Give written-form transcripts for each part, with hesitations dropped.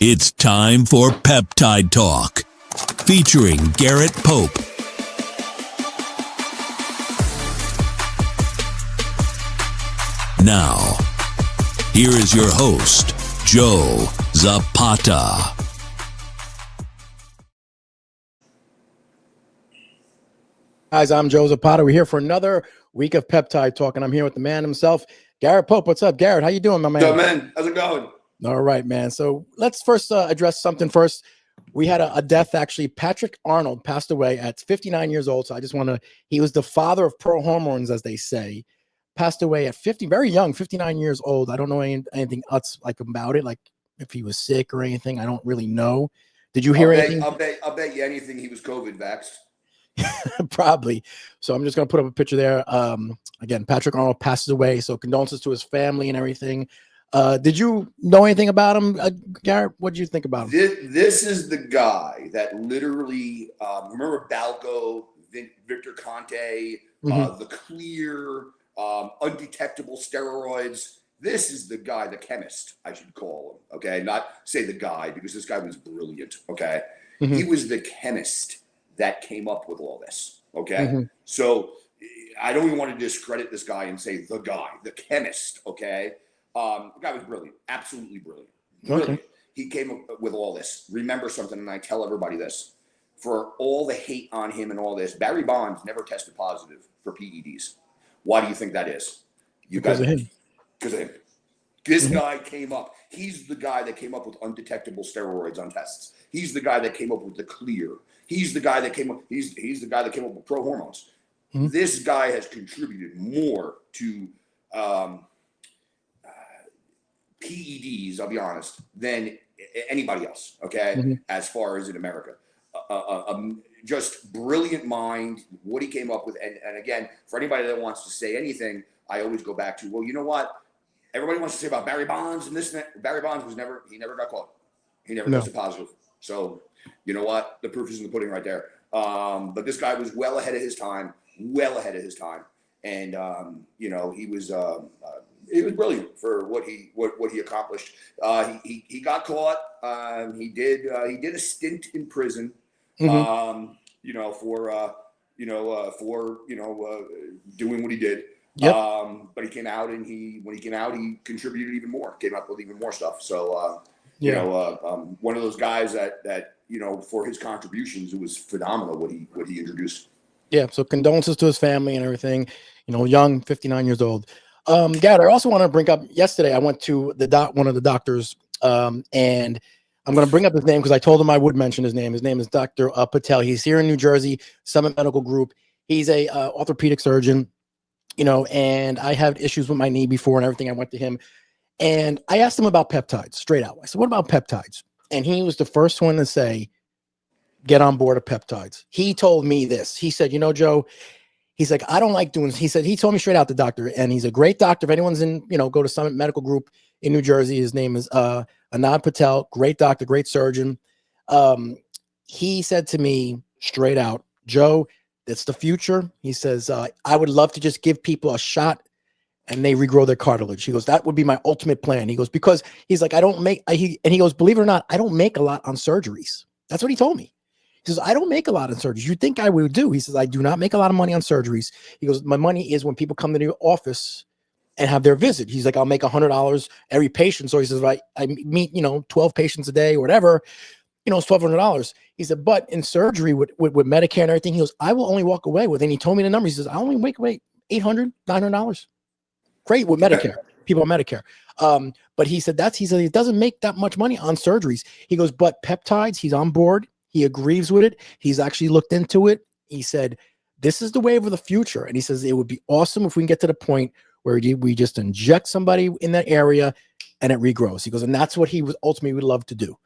It's time for Peptide Talk, featuring Garrett Pope. Now, here is your host, Joe Zapata. Guys, I'm Joe Zapata. We're here for another week of Peptide Talk, and I'm here with the man himself, Garrett Pope. What's up, Garrett? How you doing, my man? Yo, man. How's it going? All right, man. So let's first address something first. We had a death, actually. Patrick Arnold passed away at 59 years old. So I just want to, he was the father of Prohormones, as they say. Passed away at 50, very young, 59 years old. I don't know anything else like about it, like if he was sick or anything. I don't really know. Did you hear anything? I'll bet you anything he was COVID vaxxed. Probably. So I'm just going to put up a picture there. Again, Patrick Arnold passes away. So condolences to his family and everything. Did you know anything about him, Garrett? What did you think about him? This is the guy that literally, remember Balco, Victor Conte, the clear, undetectable steroids. This is the guy, the chemist, I should call him. Okay. Not say the guy, because this guy was brilliant. Okay. Mm-hmm. He was the chemist that came up with all this. Okay. Mm-hmm. So I don't even want to discredit this guy and say the guy, the chemist. Okay. The guy was brilliant, absolutely brilliant. Brilliant. Okay. He came up with all this. Remember something, and I tell everybody this: for all the hate on him and all this, Barry Bonds never tested positive for PEDs. Why do you think that is? Because of him. Because of him. This guy came up. He's the guy that came up with undetectable steroids on tests. He's the guy that came up with the clear. He's the guy that came up. He's the guy that came up with Prohormones. Mm-hmm. This guy has contributed more to PEDs, I'll be honest, than anybody else, okay, as far as in America. Just brilliant mind, what he came up with. And again, for anybody that wants to say anything, I always go back to, well, you know what? Everybody wants to say about Barry Bonds and this and that. Barry Bonds he never got caught. He never tested positive. So, you know what? The proof is in the pudding right there. But this guy was well ahead of his time. And, you know, he was brilliant for what he accomplished. He got caught. He did a stint in prison. You know, for doing what he did. Yep. But he came out, and when he came out, he contributed even more. Came up with even more stuff. So you know, one of those guys that you know, for his contributions, it was phenomenal what he introduced. Yeah. So condolences to his family and everything. You know, young, 59 years old. Garrett, I also want to bring up, yesterday I went to one of the doctors, and I'm going to bring up his name because I told him I would mention his name. His name is Dr. Patel. He's here in New Jersey, Summit Medical Group. He's a orthopedic surgeon, you know, and I had issues with my knee before and everything. I went to him and I asked him about peptides straight out. I said, what about peptides? And he was the first one to say, get on board of peptides. He told me this. He said, you know, Joe, he's like, I don't like doing this. He said, he told me straight out, the doctor, and he's a great doctor. If anyone's in, you know, go to Summit Medical Group in New Jersey. His name is ANAVAR Patel, great doctor, great surgeon. He said to me straight out, Joe, that's the future. He says, I would love to just give people a shot and they regrow their cartilage. He goes, that would be my ultimate plan. He goes, because he's like, and he goes, believe it or not, I don't make a lot on surgeries. That's what he told me. He says, I don't make a lot on surgeries. You'd think I would do. He says, I do not make a lot of money on surgeries. He goes, my money is when people come to the office and have their visit. He's like, I'll make $100 every patient. So he says, I meet, you know, 12 patients a day or whatever, you know, it's $1,200. He said, but in surgery with Medicare and everything, he goes, I will only walk away with, and he told me the number. He says, I only make away $800, $900. Great with Medicare, people on Medicare. But he said, he said, he doesn't make that much money on surgeries. He goes, but peptides, he's on board. He agrees with it. He's actually looked into it. He said, this is the wave of the future. And he says, it would be awesome if we can get to the point where we just inject somebody in that area and it regrows. He goes, and that's what he would ultimately would love to do.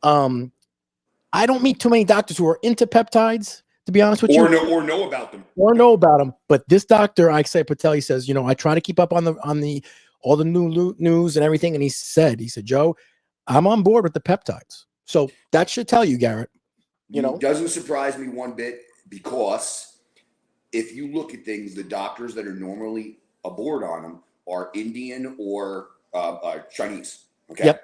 I don't meet too many doctors who are into peptides, to be honest with you. Or know about them. But this doctor, Patel, he says, you know, I try to keep up on all the new news and everything. And he said, Joe, I'm on board with the peptides. So that should tell you, Garrett. You know, it doesn't surprise me one bit, because if you look at things, the doctors that are normally aboard on them are Indian or Chinese. Okay. Yep.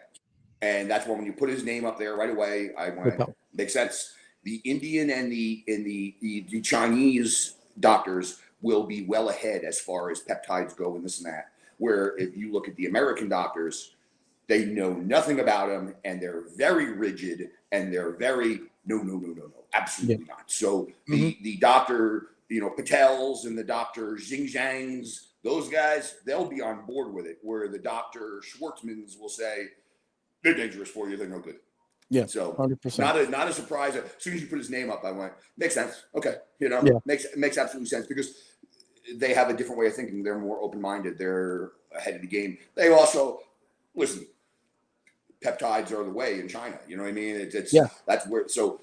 And that's when you put his name up there right away, I went, makes sense. The Indian and the Chinese doctors will be well ahead as far as peptides go and this and that. Where if you look at the American doctors, they know nothing about them, and they're very rigid, and they're very no, absolutely not. So the doctor, Patels and the Dr. Xinjiangs, those guys, they'll be on board with it. Where the Dr. Schwartzmans will say they're dangerous for you, they're no good. Yeah, so 100%. Not a surprise. As soon as you put his name up, I went, makes sense. Okay, makes absolute sense because they have a different way of thinking. They're more open-minded. They're ahead of the game. They also listen. Peptides are the way in China. You know what I mean? That's where. So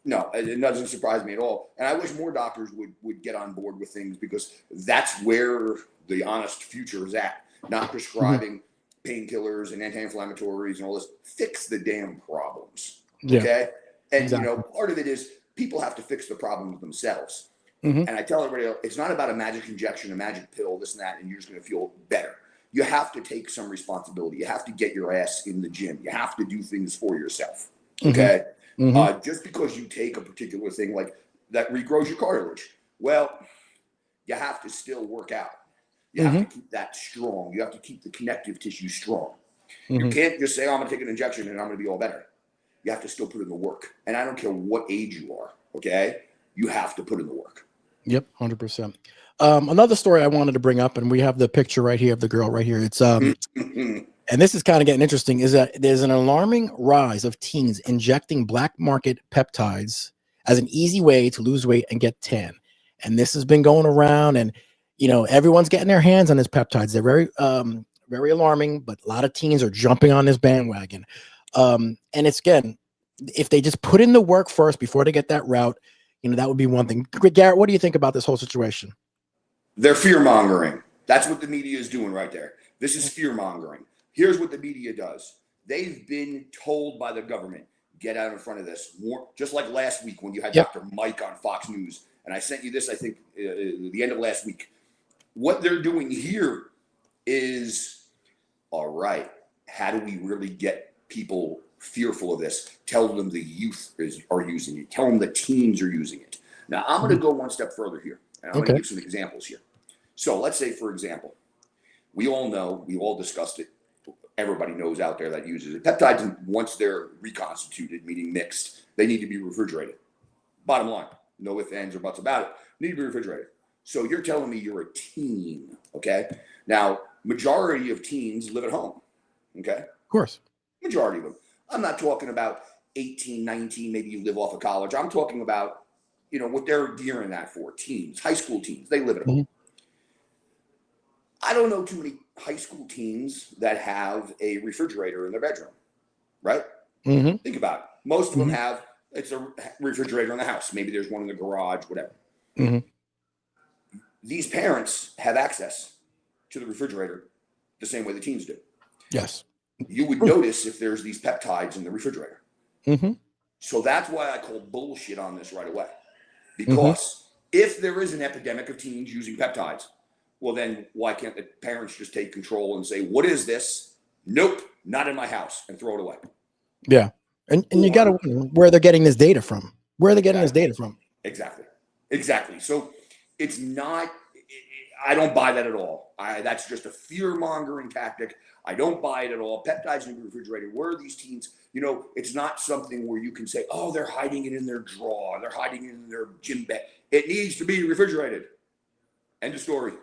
no, it doesn't surprise me at all. And I wish more doctors would get on board with things because that's where the honest future is at. Not prescribing painkillers and anti-inflammatories and all this. Fix the damn problems. Okay. And part of it is people have to fix the problems themselves. And I tell everybody else, it's not about a magic injection, a magic pill, this and that, and you're just going to feel better. You have to take some responsibility. You have to get your ass in the gym. You have to do things for yourself. Okay. Just because you take a particular thing like that regrows your cartilage, well, you have to still work out. You have to keep that strong. You have to keep the connective tissue strong. You can't just say, oh, I'm going to take an injection and I'm going to be all better. You have to still put in the work. And I don't care what age you are. Okay. You have to put in the work. Yep. 100%. Another story I wanted to bring up, and we have the picture right here of the girl right here. It's and this is kind of getting interesting, is that there's an alarming rise of teens injecting black market peptides as an easy way to lose weight and get tan. And this has been going around, and everyone's getting their hands on these peptides. They're very alarming, but a lot of teens are jumping on this bandwagon. And it's, again, if they just put in the work first before they get that route, that would be one thing. Garrett, what do you think about this whole situation? They're fear mongering. That's what the media is doing right there. This is fear mongering. Here's what the media does. They've been told by the government, get out in front of this. More, just like last week when you had Dr. Mike on Fox News. And I sent you this, I think, the end of last week. What they're doing here is, all right, how do we really get people fearful of this? Tell them the youth are using it. Tell them the teens are using it. Now, I'm going to go one step further here. And I'm going to give some examples here. So let's say, for example, we all know, we all discussed it. Everybody knows out there that uses it. Peptides, once they're reconstituted, meaning mixed, they need to be refrigerated. Bottom line, no ifs, ands, or buts about it. Need to be refrigerated. So you're telling me you're a teen, okay? Now, majority of teens live at home, okay? Of course. Majority of them. I'm not talking about 18, 19, maybe you live off of college. I'm talking about what they're gearing that for. Teens, high school teens, they live at home. I don't know too many high school teens that have a refrigerator in their bedroom, right? Think about it. Most of them have, it's a refrigerator in the house. Maybe there's one in the garage, whatever. These parents have access to the refrigerator the same way the teens do. Yes. You would notice if there's these peptides in the refrigerator. So that's why I call bullshit on this right away. Because if there is an epidemic of teens using peptides, well, then why can't the parents just take control and say, what is this? Nope, not in my house, and throw it away. Yeah. And you got to wonder where they're getting this data from. Where are they getting this data from? Exactly. So it's not, I don't buy that at all. That's just a fear-mongering tactic. I don't buy it at all. Peptides in the refrigerator. Where are these teens? It's not something where you can say, oh, they're hiding it in their drawer. They're hiding it in their gym bag. It needs to be refrigerated. End of story.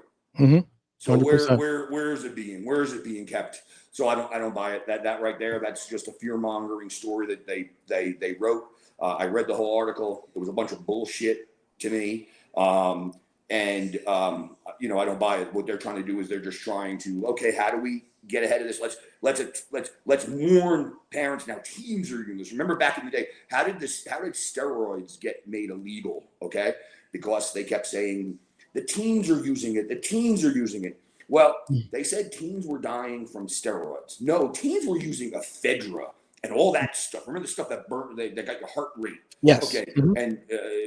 So where is it being? Where is it being kept? So I don't buy it. That right there, that's just a fear-mongering story that they wrote. I read the whole article. It was a bunch of bullshit to me. I don't buy it. What they're trying to do is they're just trying to, okay, how do we get ahead of this? Let's warn parents. Now teens are doing this. Remember back in the day, how did steroids get made illegal? Okay, because they kept saying the teens are using it. Well, they said teens were dying from steroids. No, teens were using ephedra and all that stuff. Remember the stuff that burnt, that got your heart rate? Yes. Okay. And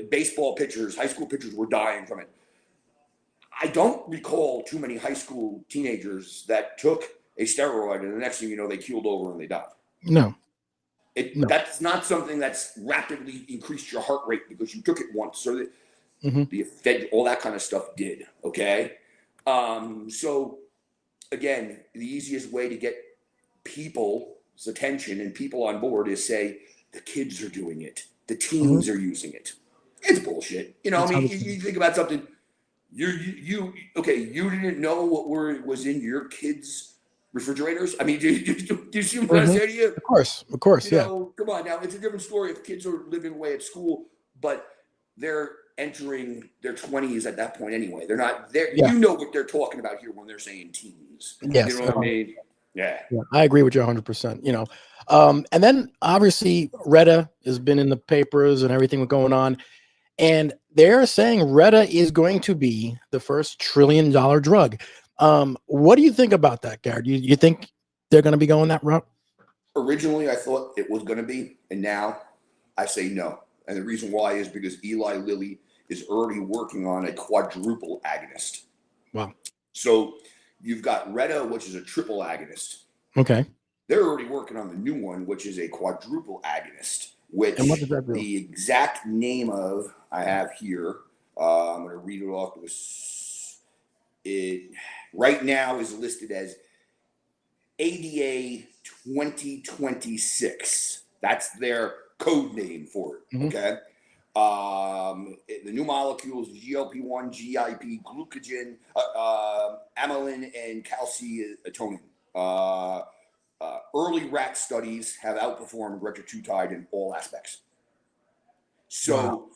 baseball pitchers, high school pitchers were dying from it. I don't recall too many high school teenagers that took a steroid and the next thing you know, they keeled over and they died. No. That's not something that's rapidly increased your heart rate because you took it once. So that the effect, all that kind of stuff did. Okay. So again, the easiest way to get people's attention and people on board is say the kids are doing it, the teens are using it. It's bullshit. You know, I mean, you think about something. You didn't know what was in your kids' refrigerators. I mean, do you see what I'm saying to you? Of course, You know, come on now. It's a different story if kids are living away at school, but they're entering their 20s at that point anyway. They're not there. Yeah. You know what they're talking about here when they're saying teens. Yes. You know what I mean? Yeah. I agree with you 100%. You know, and then obviously Retta has been in the papers and everything going on, and they're saying Retta is going to be the first $1 trillion drug. What do you think about that, Garrett? You think they're going to be going that route? Originally, I thought it was going to be, and now I say no. And the reason why is because Eli Lilly is already working on a quadruple agonist. Wow. So you've got Retta, which is a triple agonist. Okay. They're already working on the new one, which is a quadruple agonist, which and what does that do? The exact name of I have here. I'm going to read it off because it right now is listed as ADA 2026. That's their code name for it. Okay. The new molecules: GLP-1, GIP, glucagon, amylin, and calcitonin. Early rat studies have outperformed Retatrutide in all aspects. So,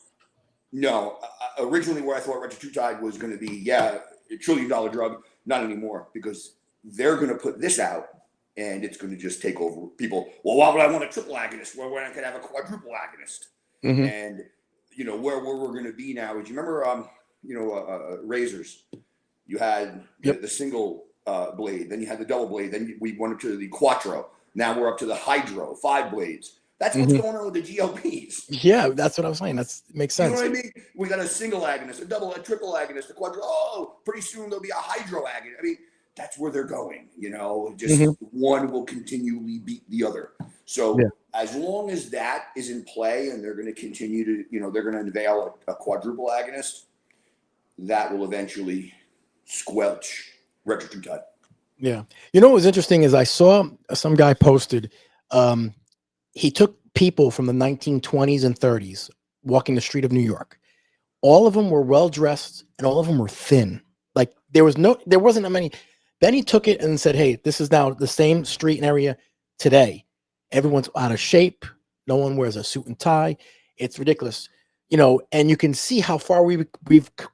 no, originally where I thought Retatrutide was going to be, $1 trillion drug, not anymore, because they're going to put this out and it's going to just take over people. Well, why would I want a triple agonist? Well, when I could have a quadruple agonist. And, you know, where we're going to be now is, you remember, razors? You had the single blade, then you had the double blade, then we went up to the quattro. Now we're up to the hydro, 5 blades. That's what's going on with the GLPs. Yeah, that's what I was saying. That makes sense. You know what I mean? We got a single agonist, a double, a triple agonist, a quadro. Oh, pretty soon there'll be a hydro agonist. I mean, that's where they're going. You know, just one will continually beat the other. So as long as that is in play and they're going to continue to, you know, they're going to unveil a quadruple agonist, that will eventually squelch Retatrutide. Yeah. You know what was interesting is I saw some guy posted, he took people from the 1920s and 30s walking the street of New York. All of them were well dressed and all of them were thin. Like there wasn't that many. Then he took it and said, hey, this is now the same street and area today. Everyone's out of shape. No one wears a suit and tie. It's ridiculous. You know, and you can see how far we've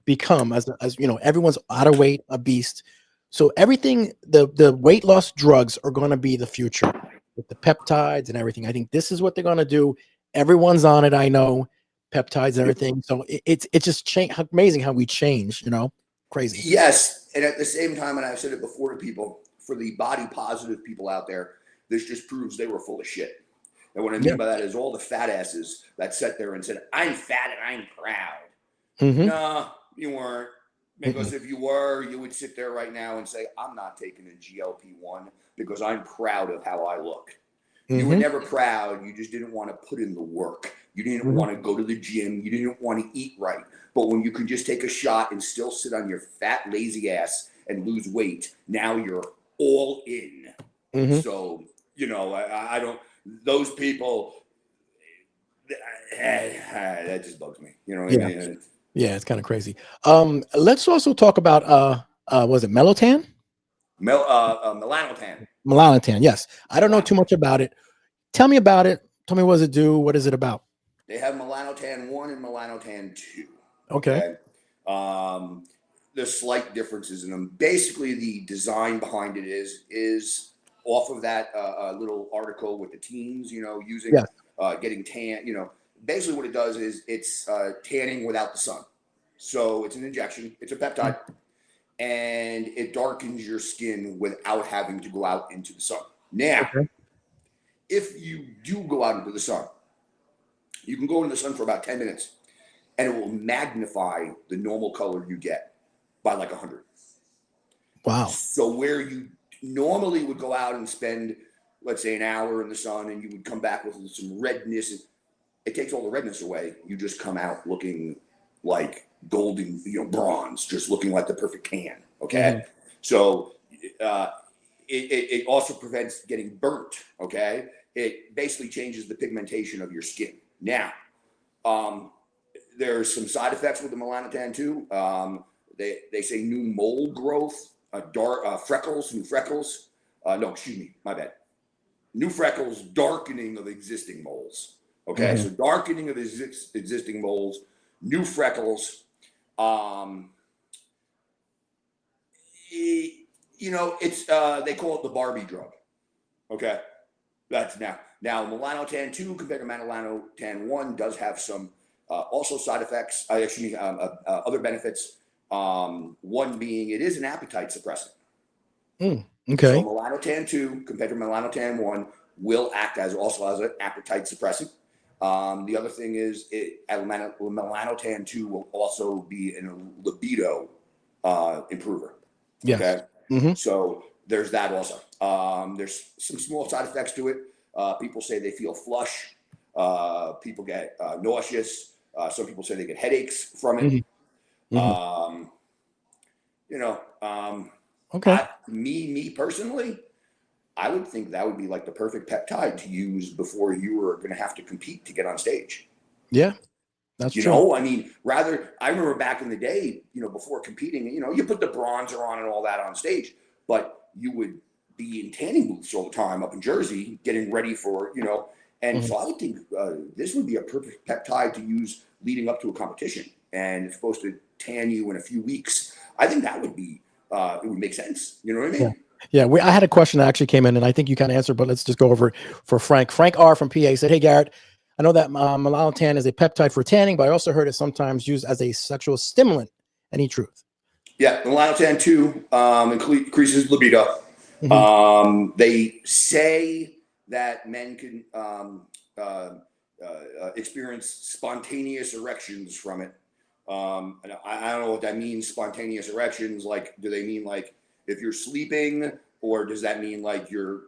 become as you know, everyone's out of weight, a beast. So everything, the weight loss drugs are going to be the future with the peptides and everything. I think this is what they're going to do. Everyone's on it. I know peptides and everything. So it's just amazing how we change, you know, crazy. Yes. And at the same time, and I've said it before to people, for the body positive people out there, this just proves they were full of shit. And what I mean by that is all the fat asses that sat there and said, I'm fat and I'm proud. No, you weren't. Because if you were, you would sit there right now and say, I'm not taking a GLP-1 because I'm proud of how I look. You were never proud. You just didn't want to put in the work. You didn't want to go to the gym. You didn't want to eat right. But when you can just take a shot and still sit on your fat, lazy ass and lose weight, now you're all in. So, you know, I don't, those people, that just bugs me. You know what I mean? Yeah, it's kind of crazy. Let's also talk about was it Melatonin? Melanotan. Melanotan, yes. I don't know too much about it. Tell me about it. Tell me what does it do? What is it about? They have Melanotan 1 and Melanotan 2. Okay. There's slight differences in them. Basically, the design behind it is off of that little article with the teens, you know, using getting tan, you know. Basically what it does is it's tanning without the sun. So it's an injection, it's a peptide, and it darkens your skin without having to go out into the sun. Now, if you do go out into the sun, you can go into the sun for about 10 minutes and it will magnify the normal color you get by like 100. Wow. So where you normally would go out and spend let's say, an hour in the sun, and you would come back with some redness. It takes all the redness away. You just come out looking like golden, bronze, just looking like the perfect tan. Okay. So it also prevents getting burnt. Okay. It basically changes the pigmentation of your skin. Now, there's some side effects with the melanotan too. They say new mole growth, freckles, new freckles. No, excuse me, my bad. New freckles, darkening of existing moles. Okay, so darkening of existing moles, new freckles. It's they call it the Barbie drug. Okay, that's now melanotan 2 compared to melanotan 1 does have some also side effects. Other benefits. One being it is an appetite suppressant. Okay. So melanotan 2 compared to melanotan 1 will act as an appetite suppressant. The other thing is melanotan 2 will also be a libido improver. Yes. Okay. So there's that also. There's some small side effects to it. People say they feel flush. People get nauseous. Some people say they get headaches from it. Okay. Me personally, I would think that would be like the perfect peptide to use before you were going to have to compete to get on stage. Yeah, that's true. I remember back in the day, before competing, you put the bronzer on and all that on stage, but you would be in tanning booths all the time up in Jersey, getting ready for, and so I would think this would be a perfect peptide to use leading up to a competition, and it's supposed to tan you in a few weeks. I think that would be, it would make sense. You know what I mean? Yeah. I had a question that actually came in, and I think you kind of answered, but let's just go over it for Frank. Frank R from PA said, "Hey, Garrett, I know that melanotan is a peptide for tanning, but I also heard it's sometimes used as a sexual stimulant. Any truth?" Yeah, melanotan 2 increases libido. They say that men can experience spontaneous erections from it. And I don't know what that means, spontaneous erections. Like, do they mean like if you're sleeping, or does that mean like you're,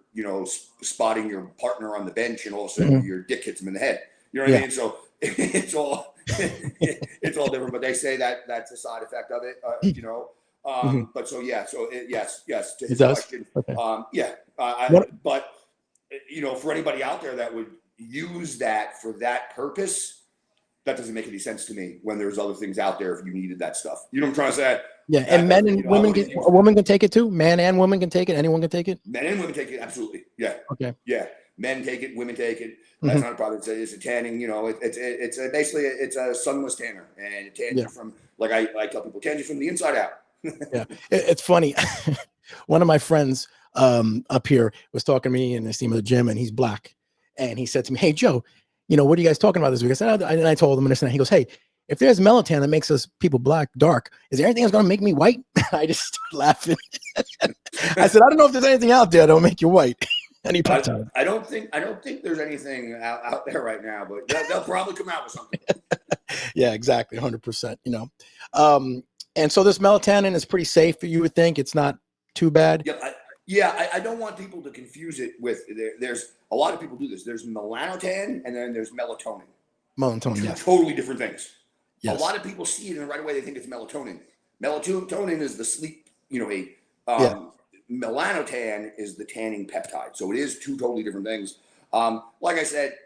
spotting your partner on the bench and all of a sudden your dick hits him in the head? You know what I mean? So it's all it's all different. But they say that that's a side effect of it. But so yes to his question. Okay. But for anybody out there that would use that for that purpose, that doesn't make any sense to me when there's other things out there if you needed that stuff. You know what I'm trying to say? Yeah, and men and women a woman can take it too? Man and woman can take it? Anyone can take it? Men and women take it, absolutely. Yeah. Okay. Yeah. Men take it, women take it. That's not a problem. It's a tanning, it's basically it's a sunless tanner, and it tans you from, like I tell people, tans you from the inside out. Yeah. It's funny. One of my friends up here was talking to me in the steam of the gym, and he's black. And he said to me, "Hey, Joe, what are you guys talking about this week?" I said, and I told him, and he goes, "Hey, if there's melatonin that makes us people black dark, is there anything that's going to make me white?" I just started laughing. I said, "I don't know if there's anything out there that'll make you white." Any peptide. I don't think there's anything out there right now, but they'll probably come out with something. Yeah, exactly, 100%. And so this melatonin is pretty safe. You would think it's not too bad. I don't want people to confuse it with. There's a lot of people do this. There's melanotan and then there's melatonin. Melatonin, yes. Totally different things. Yes. A lot of people see it and right away they think it's melatonin. Melatonin is the sleep, melanotan is the tanning peptide. So it is two totally different things. Like I said,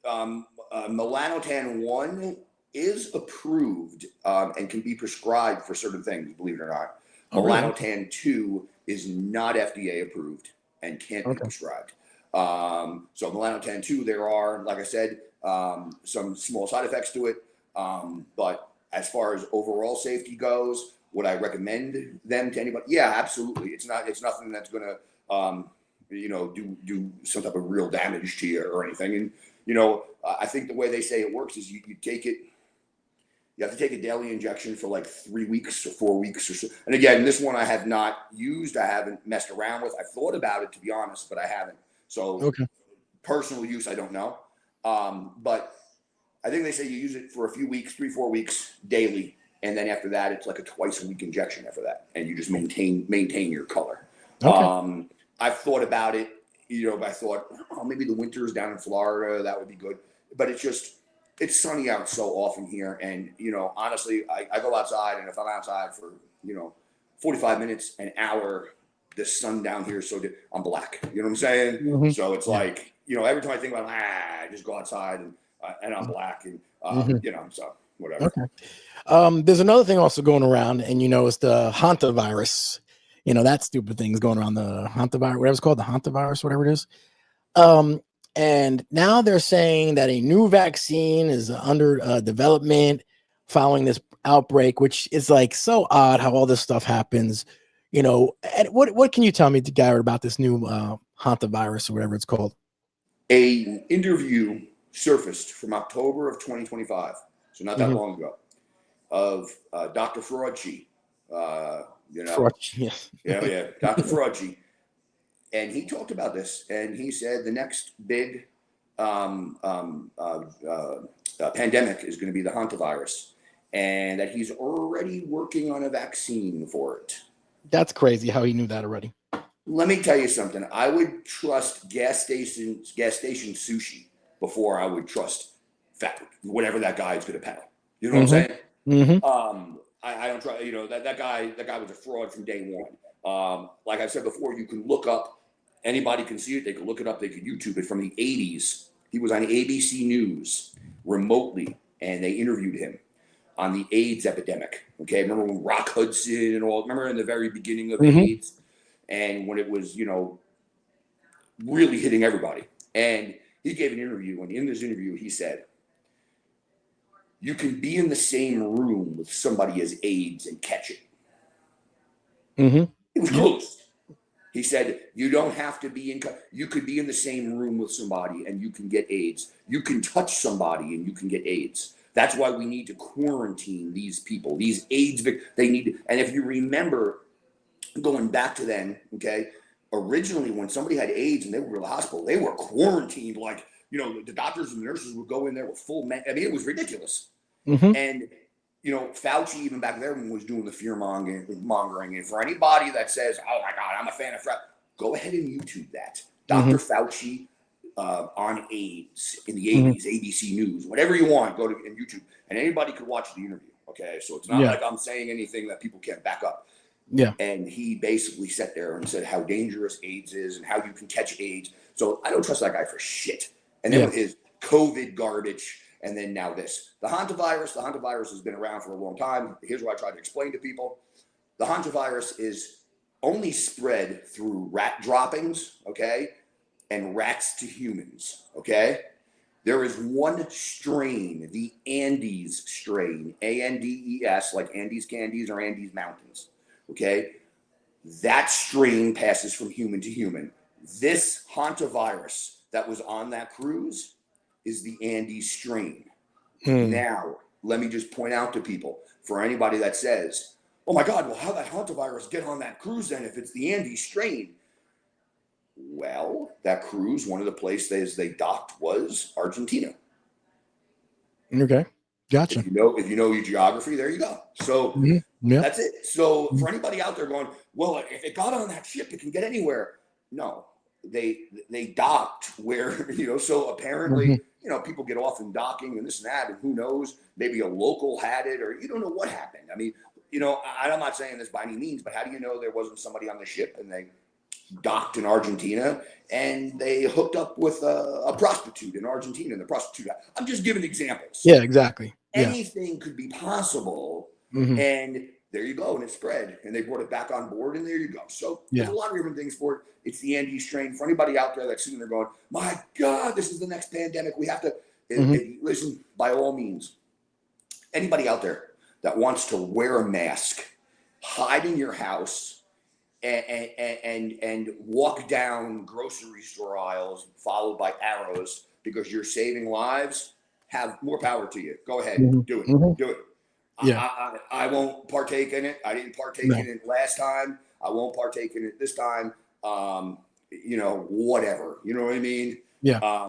melanotan 1 is approved and can be prescribed for certain things, believe it or not. Melanotan 2 is not FDA approved and can't be prescribed. So melanotan 2, there are, like I said, some small side effects to it. But as far as overall safety goes, would I recommend them to anybody? Yeah, absolutely. It's nothing that's going to, do some type of real damage to you or anything. And, I think the way they say it works is you take it, you have to take a daily injection for like 3 weeks or 4 weeks or so. And again, this one I have not used. I haven't messed around with. I've thought about it, to be honest, but I haven't. So personal use, I don't know. But I think they say you use it for a few weeks, 3-4 weeks daily. And then after that, it's like a twice-a-week injection after that. And you just maintain your color. I've thought about it. But I thought, oh, maybe the winters down in Florida, that would be good. But it's sunny out so often here. And, honestly, I go outside, and if I'm outside for, 45 minutes, an hour, the sun down here is so good, I'm black. You know what I'm saying? Mm-hmm. So it's like, every time I think about, I just go outside and I'm black and, so whatever. Okay. There's another thing also going around, and it's the Hantavirus. That stupid thing is going around, the Hantavirus, whatever it's called, the Hantavirus, whatever it is. And now they're saying that a new vaccine is under development following this outbreak, which is like so odd how all this stuff happens. And what can you tell me, Garrett, about this new Hantavirus or whatever it's called? An interview surfaced from October of 2025, so not that long ago, of Dr. Fauci. Fauci, yeah, Dr. Fauci. And he talked about this, and he said the next big pandemic is going to be the Hantavirus, and that he's already working on a vaccine for it. That's crazy how he knew that already. Let me tell you something. I would trust gas station sushi before I would trust whatever that guy is going to peddle. You know what I'm saying? Mm-hmm. I don't try. That guy was a fraud from day one. Like I said before, you can look up. Anybody can see it. They can look it up. They can YouTube it from the 80s. He was on ABC News remotely, and they interviewed him on the AIDS epidemic. Okay, remember when Rock Hudson and all? Remember in the very beginning of AIDS, and when it was really hitting everybody. And he gave an interview, and in this interview, he said, "You can be in the same room with somebody as AIDS and catch it." It was close. He said, you don't have to be you could be in the same room with somebody and you can get AIDS. You can touch somebody and you can get AIDS. That's why we need to quarantine these people, these AIDS they need. And if you remember going back to then, okay, originally when somebody had AIDS and they were in the hospital, they were quarantined. Like, the doctors and the nurses would go in there with full men. I mean, it was ridiculous. And, Fauci, even back then, was doing the fear mongering. And for anybody that says, oh my God, I'm a fan of go ahead and YouTube that. Dr. Fauci on AIDS in the 80s, ABC News, whatever you want, go to YouTube. And anybody could watch the interview. Okay. So it's not like I'm saying anything that people can't back up. Yeah. And he basically sat there and said how dangerous AIDS is and how you can catch AIDS. So I don't trust that guy for shit. And then with his COVID garbage. And then now this. The Hantavirus has been around for a long time. Here's what I try to explain to people. The Hantavirus is only spread through rat droppings, okay, and rats to humans, okay? There is one strain, the Andes strain, ANDES, like Andes Candies or Andes Mountains, okay? That strain passes from human to human. This Hantavirus that was on that cruise is the Andes strain. Now, let me just point out to people, for anybody that says, oh my God, well, how did that Hantavirus get on that cruise then if it's the Andes strain? Well, that cruise, one of the places they docked was Argentina. Okay, gotcha. If you know your geography, there you go. So that's it. So for anybody out there going, well, if it got on that ship, it can get anywhere. No. They docked where, so apparently, people get off in docking and this and that, and who knows, maybe a local had it, or you don't know what happened. I mean, I'm not saying this by any means, but how do you know there wasn't somebody on the ship and they docked in Argentina and they hooked up with a prostitute in Argentina and the prostitute? I'm just giving examples. Yeah, exactly. Anything could be possible. And there you go. And it spread and they brought it back on board and there you go. So there's a lot of different things for it. It's the Andes strain. For anybody out there that's sitting there going, my God, this is the next pandemic. We have to listen, by all means, anybody out there that wants to wear a mask, hide in your house and walk down grocery store aisles followed by arrows because you're saving lives, have more power to you. Go ahead. Do it. Do it. I won't partake in it. I didn't partake in it last time. I won't partake in it this time. Whatever. You know what I mean? Yeah. I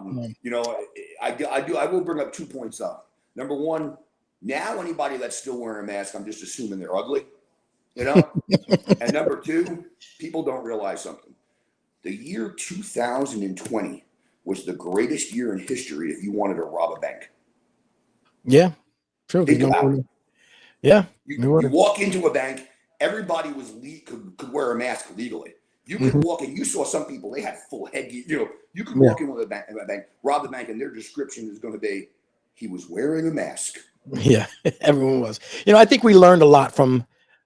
will bring up 2 points up. Number one, now anybody that's still wearing a mask, I'm just assuming they're ugly. And number two, people don't realize something. The year 2020 was the greatest year in history if you wanted to rob a bank. Yeah, true. Think about it. Yeah, you walk into a bank, everybody could wear a mask legally. You could walk in, you saw some people, they had full head, you could walk in with a bank, rob the bank, and their description is going to be, he was wearing a mask. Yeah, everyone was. I think we learned a lot from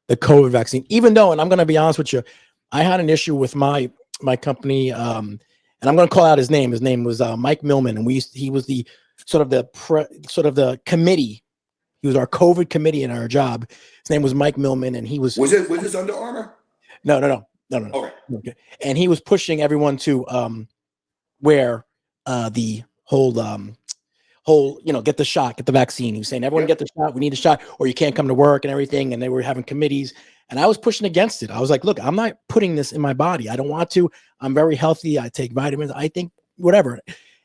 the COVID vaccine, even though, and I'm going to be honest with you, I had an issue with my company, and I'm going to call out his name. His name was Mike Millman, and he was the sort of the committee. He was our COVID committee in our job. His name was Mike Millman, and he was. Was this Under Armour? No. Okay. And he was pushing everyone to wear the whole get the shot, get the vaccine. He was saying everyone get the shot. We need a shot, or you can't come to work and everything. And they were having committees, and I was pushing against it. I was like, look, I'm not putting this in my body. I don't want to. I'm very healthy. I take vitamins. I think whatever.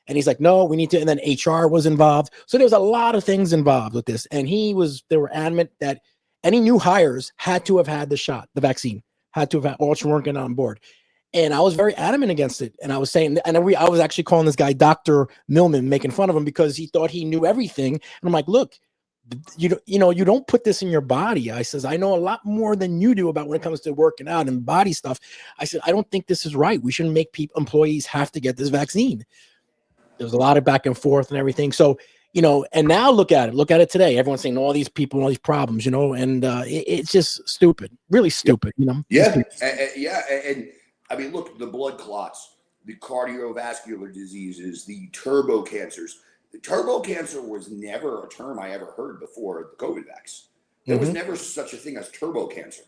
And he's like, no, we need to. And then HR was involved. So there was a lot of things involved with this. And they were adamant that any new hires had to have had the shot, the vaccine, had to have had all working on board. And I was very adamant against it. And I was saying, and I was actually calling this guy Dr. Millman, making fun of him because he thought he knew everything. And I'm like, look, you don't put this in your body. I says, I know a lot more than you do about when it comes to working out and body stuff. I said, I don't think this is right. We shouldn't make employees have to get this vaccine. There's a lot of back and forth and everything. So, and now look at it today. Everyone's saying all these people, all these problems, and it's just stupid, really stupid, Yeah. And I mean, look, the blood clots, the cardiovascular diseases, the turbo cancers. The turbo cancer was never a term I ever heard before the COVID vax. There was never such a thing as turbo cancer.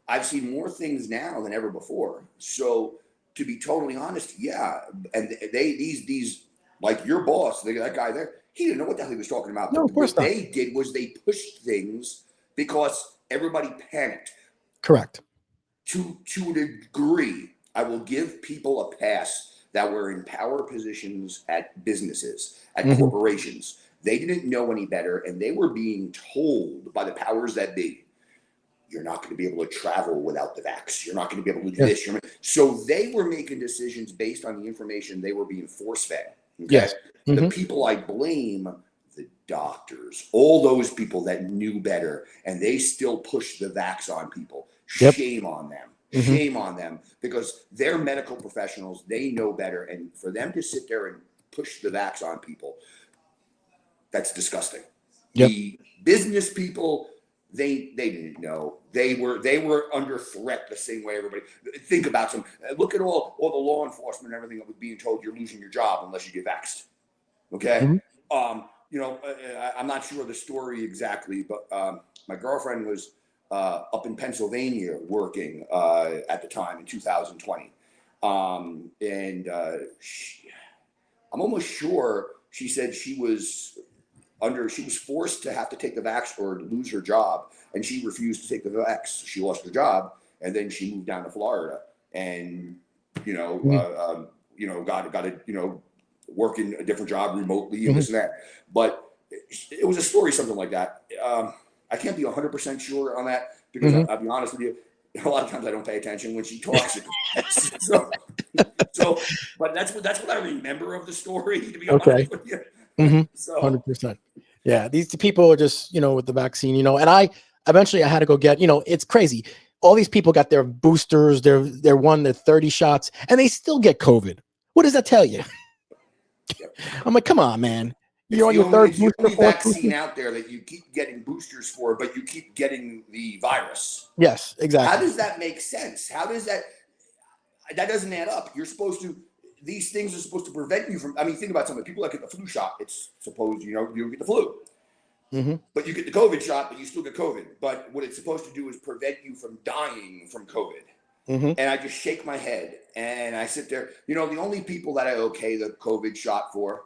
I've seen more things now than ever before. So to be totally honest, yeah. And these like your boss, that guy there, he didn't know what the hell he was talking about. No, of course not. What they did was they pushed things because everybody panicked. Correct. To a degree, I will give people a pass that were in power positions at businesses, at corporations. They didn't know any better, and they were being told by the powers that be, you're not going to be able to travel without the vax. You're not going to be able to do this. So they were making decisions based on the information they were being force-fed. Okay? Yes. The people I blame, the doctors, all those people that knew better, and they still push the vax on people. Shame on them. Shame on them, because they're medical professionals. They know better. And for them to sit there and push the vax on people, that's disgusting. The business people, they didn't know. They were under threat the same way everybody. Think about some. Look at all the law enforcement and everything that was being told you're losing your job unless you get vaxxed. Okay. I'm not sure of the story exactly, but my girlfriend was up in Pennsylvania working at the time in 2020. I'm almost sure she said she was forced to have to take the vax or lose her job, and she refused to take the vax. She lost her job, and then she moved down to Florida and, got to, work in a different job remotely and this and that. But it was a story, something like that. I can't be 100% sure on that because I'll be honest with you. A lot of times I don't pay attention when she talks. But that's what I remember of the story, to be honest with you. So 100%. Yeah. These people are just, with the vaccine, and I eventually had to go get, it's crazy. All these people got their boosters, their 30 shots, and they still get COVID. What does that tell you? I'm like, come on, man. You're on your third booster. It's the only vaccine out there that you keep getting boosters for, but you keep getting the virus. Yes, exactly. How does that make sense? How does that doesn't add up? These things are supposed to prevent you from, think about something. People that get the flu shot, it's supposed, you get the flu. But you get the COVID shot, but you still get COVID. But what it's supposed to do is prevent you from dying from COVID. And I just shake my head and I sit there. The only people that I okay the COVID shot for,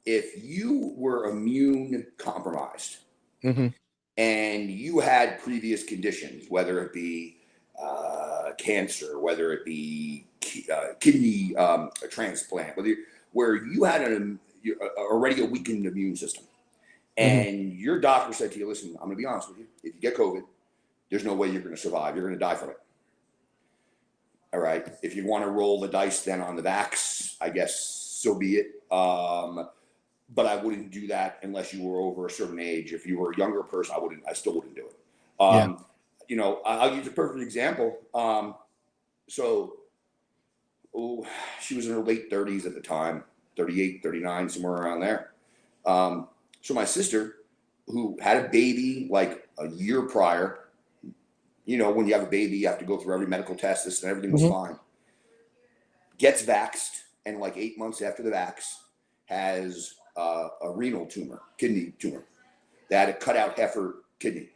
if you were immune compromised and you had previous conditions, whether it be cancer, whether it be kidney transplant, where you had already a weakened immune system, and your doctor said to you, listen, I'm going to be honest with you. If you get COVID, there's no way you're going to survive. You're going to die from it. All right. If you want to roll the dice then on the vax, I guess so be it. But I wouldn't do that unless you were over a certain age. If you were a younger person, I still wouldn't do it. You know, I'll use a perfect example. She was in her late 30s at the time, 38, 39, somewhere around there. So my sister, who had a baby like a year prior, you know, when you have a baby, you have to go through every medical test, and everything was fine. Gets vaxxed, and like 8 months after the vax, has a renal tumor, kidney tumor. They had to cut out half her kidney.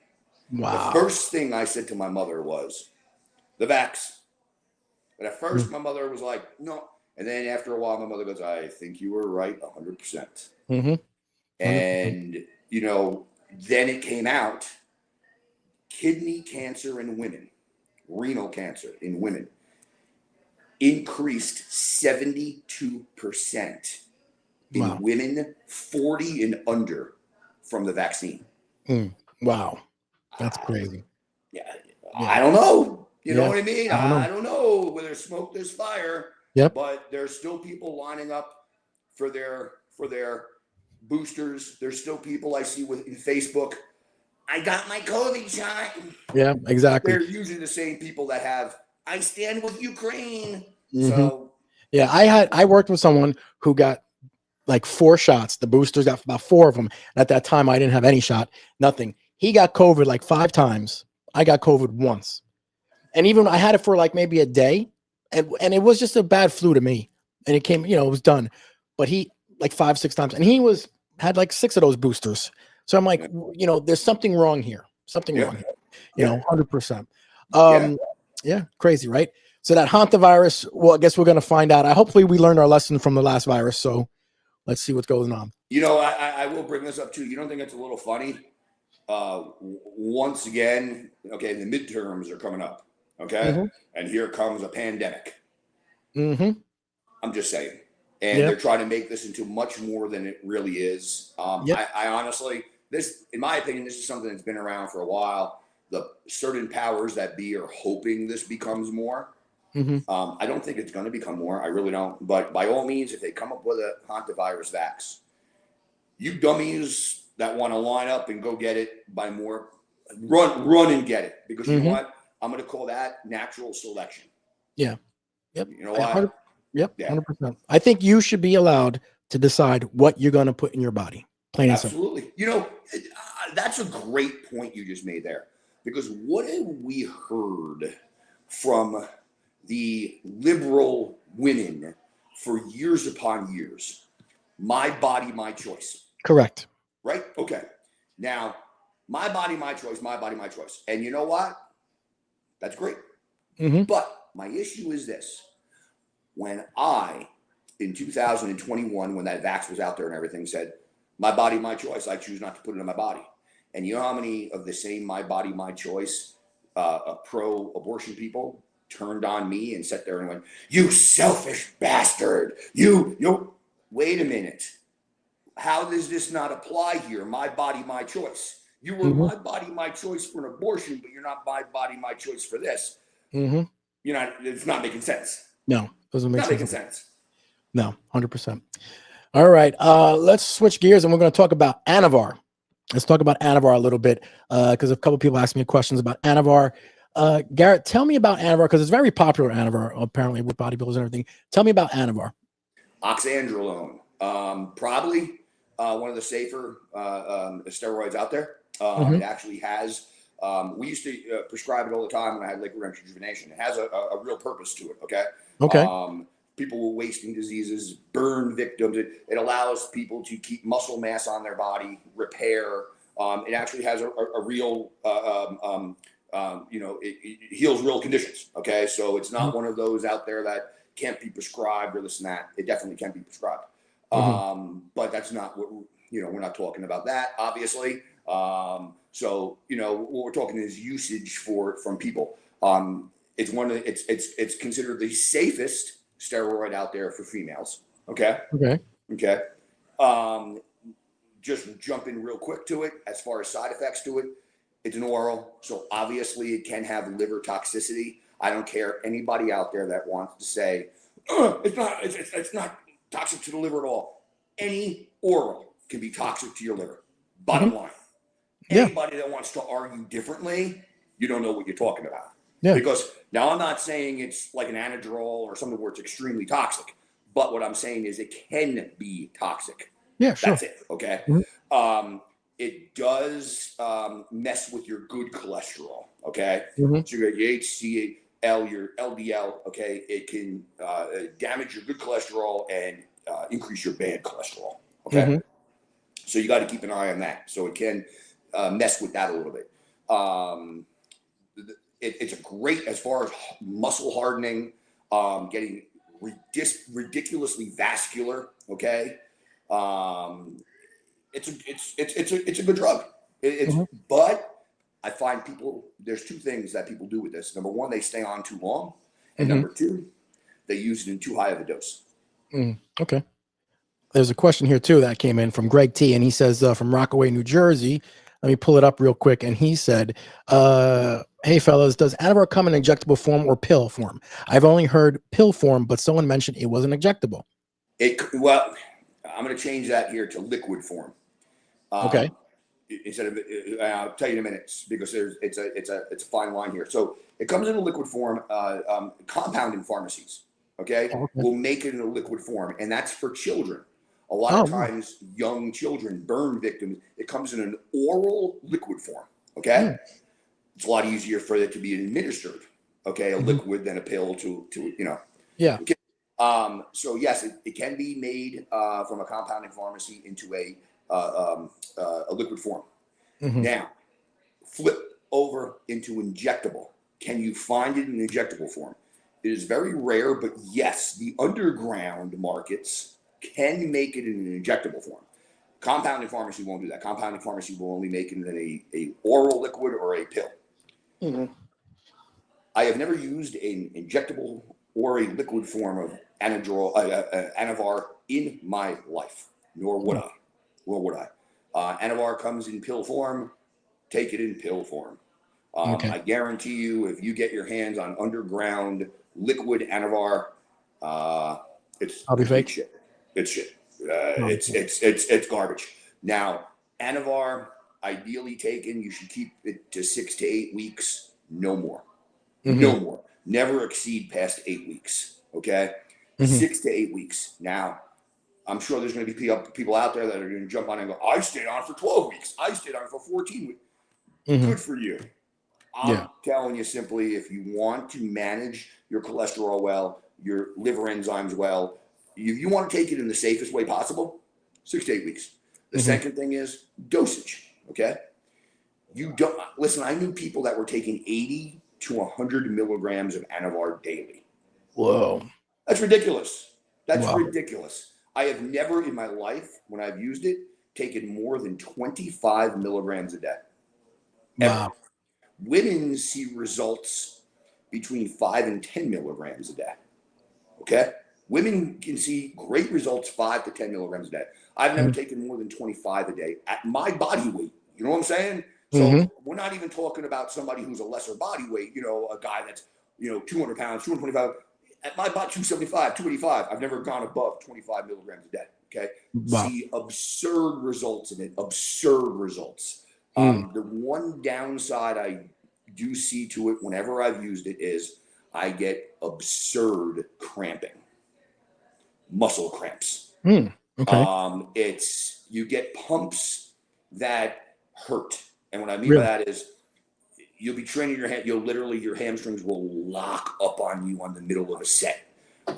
Wow. The first thing I said to my mother was, the vax. But at first, my mother was like, no. And then after a while, my mother goes, I think you were right 100%. And, you know, then it came out, kidney cancer in women, renal cancer in women, increased 72% in women 40 and under from the vaccine. Wow. That's crazy. I don't know. You know what I mean? I don't know. Where there's smoke, there's fire. But there's still people lining up for their boosters. There's still people I see in Facebook. I got my COVID shot. Yeah, exactly. They're usually the same people that have, I stand with Ukraine. So yeah, I worked with someone who got like 4 shots. The boosters got about 4 of them. At that time, I didn't have any shot, nothing. He got COVID like 5 times. I got COVID once. And even I had it for like maybe a day, and it was just a bad flu to me. And it came, you know, it was done. But he like 5, 6 times, and he had like 6 of those boosters. So I'm like, you know, there's something wrong here. Something wrong here. You know, 100%. Yeah, crazy, right? So that Hantavirus, well, I guess we're gonna find out. Hopefully we learned our lesson from the last virus. So let's see what's going on. You know, I will bring this up too. You don't think it's a little funny? Once again, okay, the midterms are coming up. Okay. And here comes a pandemic. I'm just saying. And they're trying to make this into much more than it really is. I honestly, this, in my opinion, this is something that's been around for a while. The certain powers that be are hoping this becomes more. I don't think it's going to become more. I really don't. But by all means, if they come up with a Hantavirus vax, you dummies that want to line up and go get it by more, run and get it. Because you know what? I'm going to call that natural selection. Yeah. Yep. You know what? Yep. 100%. I think you should be allowed to decide what you're going to put in your body. Plain and simple. Absolutely. You know, that's a great point you just made there. Because what have we heard from the liberal women for years upon years? My body, my choice. Correct. Right? Okay. Now, my body, my choice, my body, my choice. And you know what? That's great. But my issue is this. When in 2021, when that vax was out there and everything, said, my body, my choice, I choose not to put it in my body. And you know how many of the same my body, my choice pro-abortion people turned on me and sat there and went, you selfish bastard. You wait a minute. How does this not apply here? My body, my choice. You were my body, my choice for an abortion, but you're not my body, my choice for this. You're not, it's not making sense. No, doesn't make making sense. No, 100%. All right. Let's switch gears and we're going to talk about ANAVAR. Let's talk about ANAVAR a little bit because a couple of people asked me questions about ANAVAR. Garrett, tell me about ANAVAR because it's very popular, ANAVAR, apparently with bodybuilders and everything. Tell me about ANAVAR. Oxandrolone, probably one of the safer steroids out there. It actually has, we used to prescribe it all the time when I had liquid rejuvenation. It has a real purpose to it. Okay. People with wasting diseases, burn victims. It allows people to keep muscle mass on their body, repair. It actually has a real, it heals real conditions. Okay. So it's not one of those out there that can't be prescribed or this and that. It definitely can be prescribed. But that's not what, we're not talking about that, obviously. So, what we're talking is usage from people. It's it's considered the safest steroid out there for females. Okay. Just jumping real quick to it. As far as side effects to it, it's an oral. So obviously it can have liver toxicity. I don't care anybody out there that wants to say it's not toxic to the liver at all. Any oral can be toxic to your liver. Bottom line. Yeah. Anybody that wants to argue differently, you don't know what you're talking about. Yeah. Because now I'm not saying it's like an Anadrol or something where it's extremely toxic, but what I'm saying is it can be toxic. Yeah, sure. That's it. Okay. It does mess with your good cholesterol. Okay. So you got your HCl, your LDL. Okay. It can damage your good cholesterol and increase your bad cholesterol. Okay. So you got to keep an eye on that. So it can mess with that a little bit. It's a great as far as muscle hardening, getting ridiculously vascular. Okay, it's a good drug. But I find there's two things that people do with this. Number one, they stay on too long, and number two, they use it in too high of a dose. Okay. There's a question here too that came in from Greg T, and he says from Rockaway, New Jersey. Let me pull it up real quick. And he said, hey fellas, does ANAVAR come in injectable form or pill form? I've only heard pill form, but someone mentioned it was an injectable. Well, I'm going to change that here to liquid form. Okay. Instead of, I'll tell you in a minute because it's a fine line here. So it comes in a liquid form, compound in pharmacies. Okay, we'll make it in a liquid form, and that's for children. A lot of times, young children, burn victims, it comes in an oral liquid form. Okay, it's a lot easier for it to be administered. Okay, a liquid than a pill to Yeah. Okay. So yes, it can be made from a compounding pharmacy into a liquid form. Now, flip over into injectable. Can you find it in injectable form? It is very rare, but yes, the underground markets can make it in an injectable form. Compounding pharmacy won't do that. Compounding pharmacy will only make it in a oral liquid or a pill. I have never used an injectable or a liquid form of ANAVAR in my life, nor would I. ANAVAR comes in pill form. Take it in pill form. I guarantee you, if you get your hands on underground liquid ANAVAR, it's fake shit. It's shit. It's garbage. Now, ANAVAR, ideally taken, you should keep it to 6 to 8 weeks, no more. No more. Never exceed past 8 weeks. Okay, 6 to 8 weeks. Now, I'm sure there's going to be people out there that are going to jump on and go, I stayed on for 12 weeks. I stayed on for 14 weeks. Good for you. I'm telling you simply, if you want to manage your cholesterol well, your liver enzymes well, if you want to take it in the safest way possible, 6 to 8 weeks. The second thing is dosage. Okay. You don't listen. I knew people that were taking 80 to 100 milligrams of ANAVAR daily. Whoa. That's ridiculous. That's ridiculous. I have never in my life, when I've used it, taken more than 25 milligrams a day. Ever. Women see results between 5 and 10 milligrams a day. Okay? Women can see great results 5 to 10 milligrams a day. I've never taken more than 25 a day at my body weight. You know what I'm saying? So we're not even talking about somebody who's a lesser body weight, a guy that's, 200 pounds, 225. At my body, 275, 285, I've never gone above 25 milligrams a day. Okay. See absurd results in it. Absurd results. The one downside I do see to it whenever I've used it is I get absurd cramping, muscle cramps. You get pumps that hurt. And what I mean by that is you'll be training your hand. Your hamstrings will lock up on you on the middle of a set. It's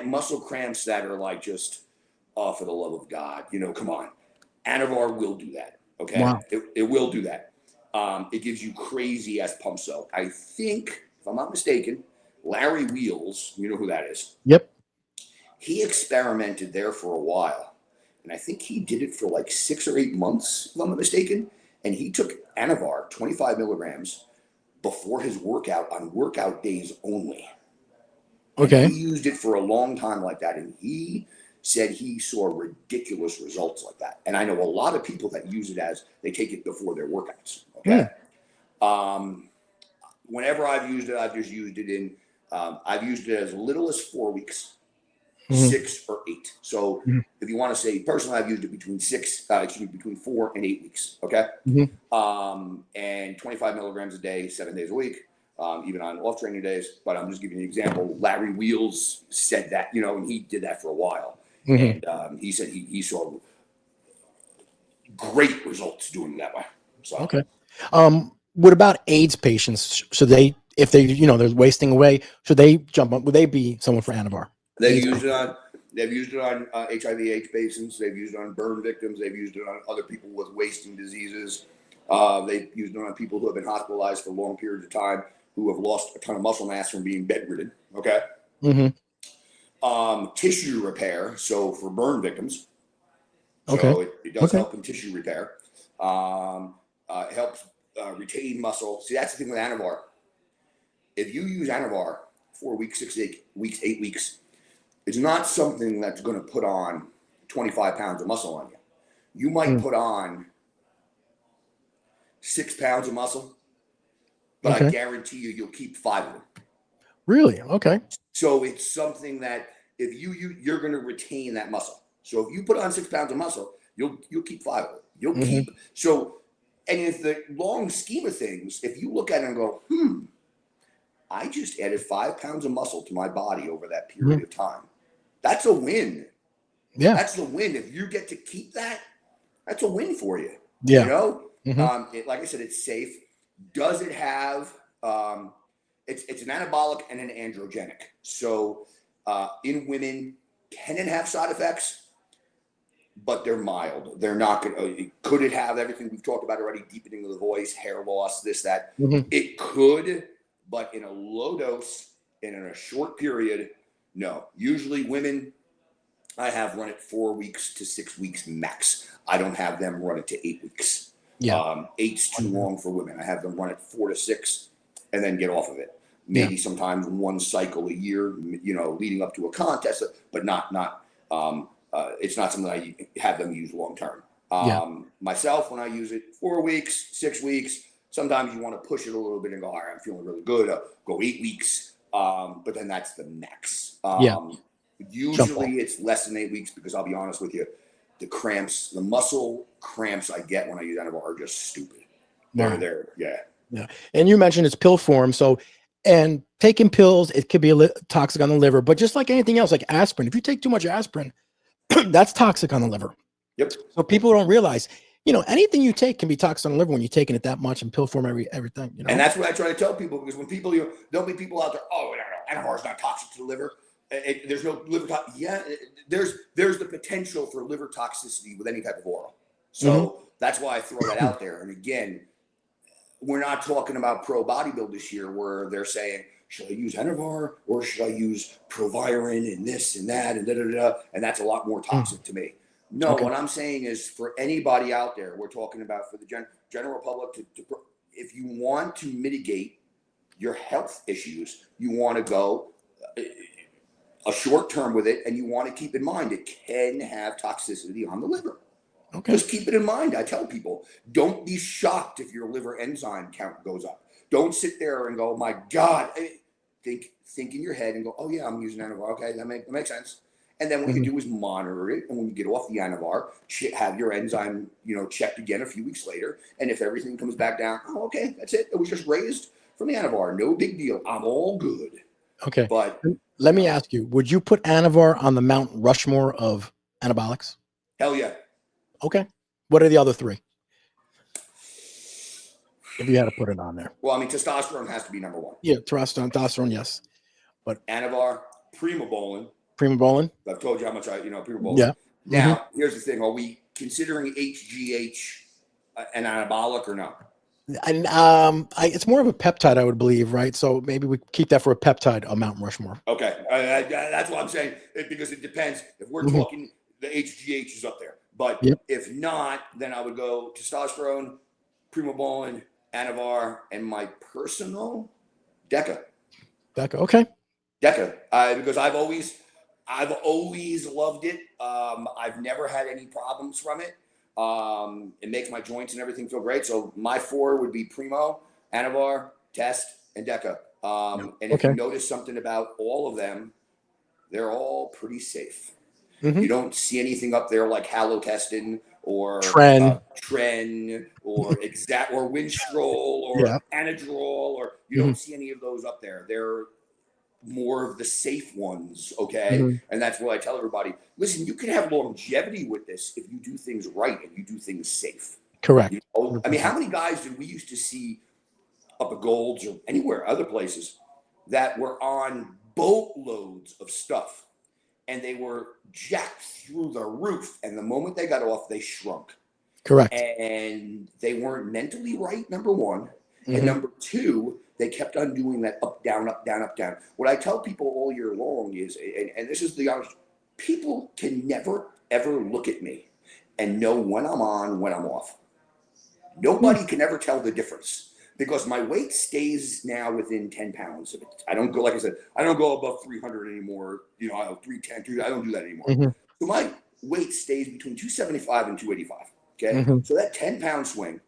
muscle cramps that are like just, oh, for the love of God, come on. ANAVAR will do that. Okay. Wow. It will do that. It gives you crazy ass pumps. So I think, if I'm not mistaken, Larry Wheels, you know who that is. Yep. He experimented there for a while. And I think he did it for like 6 or 8 months, if I'm not mistaken. And he took ANAVAR, 25 milligrams, before his workout on workout days only. Okay. And he used it for a long time like that. And he said he saw ridiculous results like that. And I know a lot of people that use it as they take it before their workouts. Okay. whenever I've used it, I've just used it in. I've used it as little as 4 weeks, 6 or 8. So if you want to say personally, I've used it between between 4 and 8 weeks. Okay. And 25 milligrams a day, 7 days a week, even on off training days. But I'm just giving you an example. Larry Wheels said that, and he did that for a while. And he said he saw great results doing it that way. So. Okay. What about AIDS patients? Should they, if they, they're wasting away, should they jump up? Would they be someone for ANAVAR? They've used it on HIV/AIDS patients. They've used it on burn victims. They've used it on other people with wasting diseases. They've used it on people who have been hospitalized for long periods of time, who have lost a ton of muscle mass from being bedridden. Okay. Tissue repair. So for burn victims. So it does help in tissue repair. It helps retain muscle. See, that's the thing with ANAVAR. If you use ANAVAR 4 weeks, 6 weeks, 8 weeks, it's not something that's going to put on 25 pounds of muscle on you. You might put on 6 pounds of muscle, but I guarantee you'll keep 5 of them. Really? Okay. So it's something that if you're going to retain that muscle. So if you put on 6 pounds of muscle, you'll keep 5 of it. You'll keep. So, and if the long scheme of things, if you look at it and go, I just added 5 pounds of muscle to my body over that period of time. That's a win. Yeah. That's the win. If you get to keep that, that's a win for you. Yeah. Like I said, it's safe. Does it have, it's an anabolic and an androgenic. So in women, can it have side effects? But they're mild. They're not going to, could it have everything we've talked about already, deepening of the voice, hair loss, this, that? It could, but in a low dose and in a short period, no. Usually women, I have run it 4 weeks to 6 weeks max. I don't have them run it to 8 weeks. Yeah. 8's too long for women. I have them run it 4 to 6 and then get off of it. Maybe sometimes 1 cycle a year, leading up to a contest, but not it's not something I have them use long term. Myself, when I use it 4 weeks, 6 weeks, sometimes you want to push it a little bit and go, all right, I'm feeling really good. I'll go 8 weeks. But then that's the max. Usually it's less than 8 weeks because I'll be honest with you, the cramps, the muscle cramps I get when I use ANAVAR are just stupid. They're there. Yeah. And you mentioned it's pill form. So, and taking pills, it could be toxic on the liver, but just like anything else, like aspirin, if you take too much aspirin, that's toxic on the liver. Yep. So people don't realize, anything you take can be toxic on the liver when you're taking it that much in pill form, everything. And that's what I try to tell people, because when people, there'll be people out there, oh, no, ANAVAR is not toxic to the liver. There's no liver tox. Yeah, there's the potential for liver toxicity with any type of oral. So that's why I throw that out there. And again, we're not talking about pro bodybuilders here where they're saying, should I use ANAVAR or should I use Proviron and this and that and da-da-da-da? And that's a lot more toxic to me. No, what I'm saying is for anybody out there, we're talking about for the general public, if you want to mitigate your health issues, you want to go a short term with it, and you want to keep in mind it can have toxicity on the liver. Okay. Just keep it in mind. I tell people, don't be shocked if your liver enzyme count goes up. Don't sit there and go, oh my God. Think in your head and go, oh yeah, I'm using ANAVAR. Okay, that makes sense. And then what you do is monitor it. And when you get off the ANAVAR, have your enzyme, checked again a few weeks later. And if everything comes back down, oh, okay, that's it. It was just raised from the ANAVAR. No big deal. I'm all good. Okay. But let me ask you, would you put ANAVAR on the Mount Rushmore of anabolics? Hell yeah. Okay. What are the other 3? If you had to put it on there. Well, I mean, testosterone has to be number 1. Yeah, testosterone, yes. But ANAVAR, Primobolan. I've told you how much Primobolan. Yeah. Now, here's the thing. Are we considering HGH an anabolic or not? And it's more of a peptide, I would believe, right? So maybe we keep that for a peptide on Mount Rushmore. Okay. That's what I'm saying, because it depends. If we're talking, the HGH is up there. But if not, then I would go testosterone, Primobolan, ANAVAR, and my personal DECA. Okay. DECA, because I've always loved it. I've never had any problems from it. It makes my joints and everything feel great. So my 4 would be Primo, ANAVAR, Test, and Deca. And if Okay. you notice something about all of them, they're all pretty safe. Mhm. You don't see anything up there like halotestin or Tren or exact or Winstrol or Anadrol, or you don't see any of those up there. They're more of the safe ones, okay? And that's what I tell everybody. Listen, you can have longevity with this if you do things right and you do things safe. Correct. You know? I mean, how many guys did we used to see up at Gold's or anywhere, other places, that were on boatloads of stuff and they were jacked through the roof, and the moment they got off, they shrunk. Correct. And they weren't mentally right, number one. And number two, they kept on doing that up, down, up, down, up, down. What I tell people all year long is, and this is the honest, people can never, ever look at me and know when I'm on, when I'm off. Nobody can ever tell the difference because my weight stays now within 10 pounds of it. I don't go, like I said, I don't go above 300 anymore. You know, I have 310, I don't do that anymore. So my weight stays between 275 and 285. Okay. So that 10-pound swing,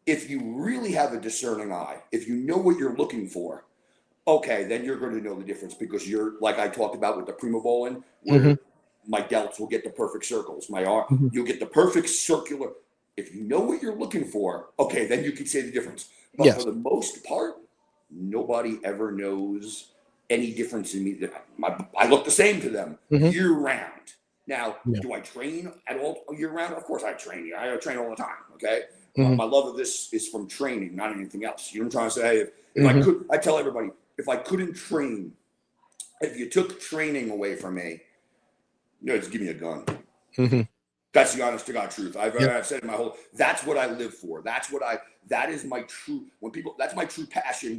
if you really have a discerning eye, if you know what you're looking for, okay, then you're going to know the difference because you're, like I talked about with the Primobolan, where my delts will get the perfect circles. My arm, you'll get the perfect circular. If you know what you're looking for, okay, then you can say the difference. But for the most part, nobody ever knows any difference in me. I look the same to them year round. Now, do I train at all year round? Of course I train. I train all the time, okay? My love of this is from training, not anything else. You know what I'm trying to say? If I could, I tell everybody, if I couldn't train, if you took training away from me, just give me a gun. That's the honest to God truth. I've said it my whole, that's what I live for. That is my true, that's my true passion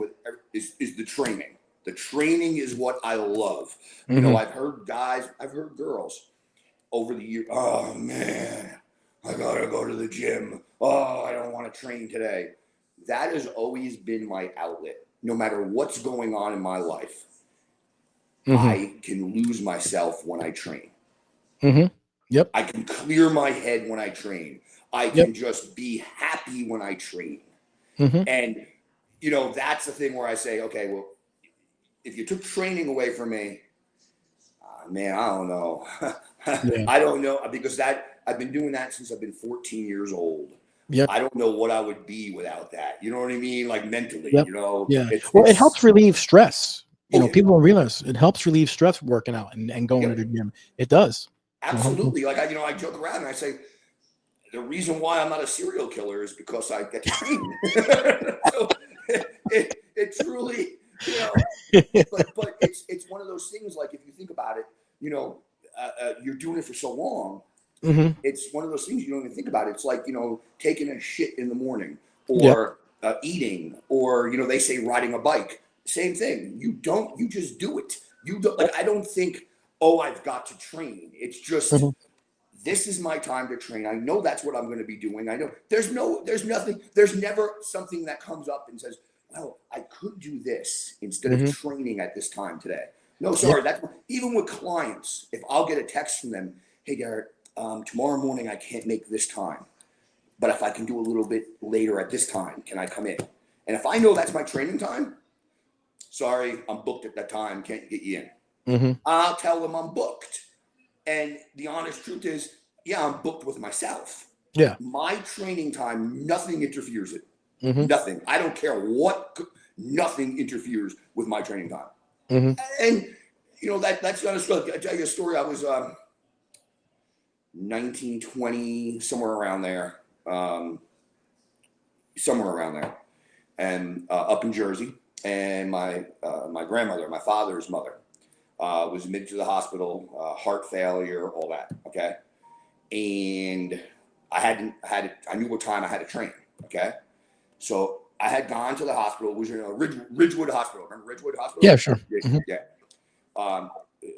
is the training. The training is what I love. You know, I've heard guys, I've heard girls over the years, oh man, I gotta go to the gym. Oh, I don't want to train today. That has always been my outlet. No matter what's going on in my life, I can lose myself when I train. Yep. I can clear my head when I train. I can just be happy when I train. And, you know, that's the thing where I say, okay, well, if you took training away from me, man, I don't know. I don't know, because I've been doing that since I've been 14 years old. I don't know what I would be without that. You know what I mean? Like mentally, you know? Well, it helps relieve stress. You know, people don't realize it helps relieve stress working out and going to the gym. It does. Absolutely. Like I joke around and I say, the reason why I'm not a serial killer is because I get to train. So it truly, you know, but it's one of those things. Like if you think about it, you know, you're doing it for so long. It's one of those things you don't even think about. It's like, you know, taking a shit in the morning or eating, or, you know, they say riding a bike. Same thing. You just do it. You don't, like, I don't think, oh, I've got to train. It's just, this is my time to train. I know that's what I'm going to be doing. I know there's never something that comes up and says, well, I could do this instead of training at this time today. No, sorry. That's even with clients. If I'll get a text from them, hey, Garrett, tomorrow morning, I can't make this time, but if I can do a little bit later at this time, can I come in? And if I know that's my training time, sorry, I'm booked at that time. Can't get you in. I'll tell them I'm booked. And the honest truth is, yeah, I'm booked with myself. My training time, nothing interferes it. Nothing. I don't care what. Nothing interferes with my training time. And you know that's the honest truth. I'll tell you a story. I was 19, 20, somewhere around there, and up in Jersey. And my grandmother, my father's mother, was admitted to the hospital, heart failure, all that. Okay, and I knew what time I had to train. Okay, so I had gone to the hospital. It was Ridgewood Hospital. Remember Ridgewood Hospital? Yeah, sure.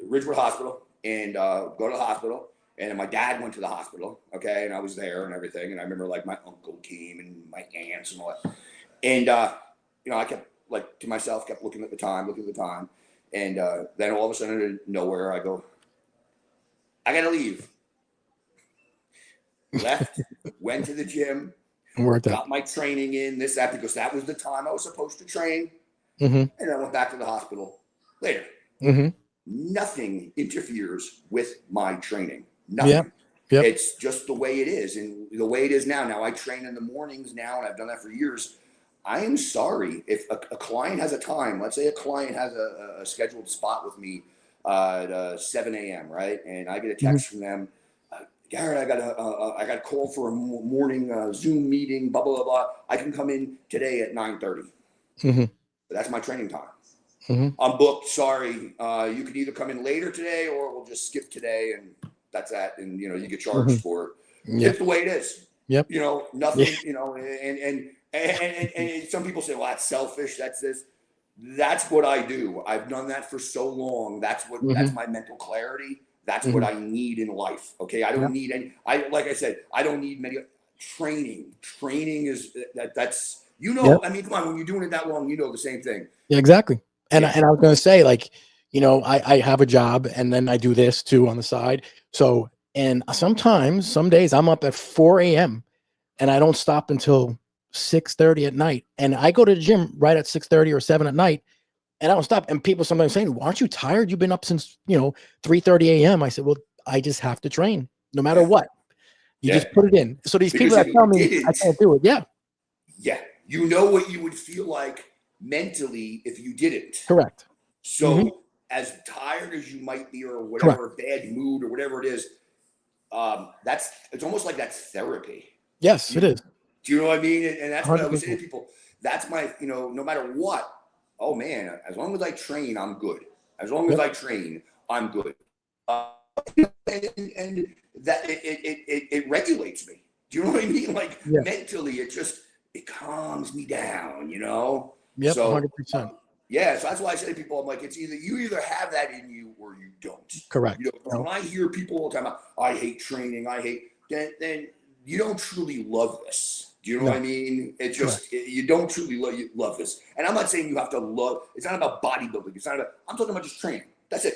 Ridgewood Hospital, and go to the hospital. And my dad went to the hospital, okay, and I was there and everything. And I remember, like, my uncle came and my aunts and all that. And, you know, I kept, like, to myself, kept looking at the time. And then all of a sudden, out of nowhere, I go, I got to leave. Left, went to the gym, got my training in, this, that, because that was the time I was supposed to train. And then I went back to the hospital later. Nothing interferes with my training. Nothing. Yep. It's just the way it is, and the way it is now. Now I train in the mornings now, and I've done that for years. I am sorry if a client has a time. Let's say a client has a scheduled spot with me at 7 a.m. right, and I get a text from them. Garrett, I got a call for a morning Zoom meeting. Blah blah blah blah. I can come in today at 9:30. That's my training time. I'm booked. Sorry. You can either come in later today, or we'll just skip today, and that's that. And you get charged for it. It's the way it is. Nothing. And some people say, well, that's selfish. That's this. That's what I do. I've done that for so long. That's my mental clarity. That's what I need in life. Okay. I don't need any, like I said, I don't need many training. Training is that's, I mean, come on, when you're doing it that long, the same thing. Yeah, exactly. And I was going to say, like, I have a job, and then I do this too on the side. So, and sometimes, some days I'm up at 4 a.m. and I don't stop until 6:30 at night. And I go to the gym right at 6:30 or 7 at night, and I don't stop. And people sometimes saying, well, aren't you tired? You've been up since, 3:30 a.m. I said, well, I just have to train no matter what. You just put it in. So these people that tell me I can't do it. Yeah. Yeah. You know what you would feel like mentally if you didn't. Correct. So as tired as you might be, or whatever, bad mood or whatever it is, it's almost like that's therapy. Yes, it is. Do you know what I mean? And that's 100%. What I always say to people. That's my, no matter what, oh man, as long as I train, I'm good. As long as I train, I'm good. And that it regulates me. Do you know what I mean? Like mentally, it calms me down, Yep, so 100%. So that's why I say to people, I'm like, it's you either have that in you or you don't. Correct. When I hear people all the time, I hate training, then you don't truly love this. Do you know what I mean? It's just, you don't truly love this. And I'm not saying you have to love, it's not about bodybuilding. I'm talking about just training. That's it.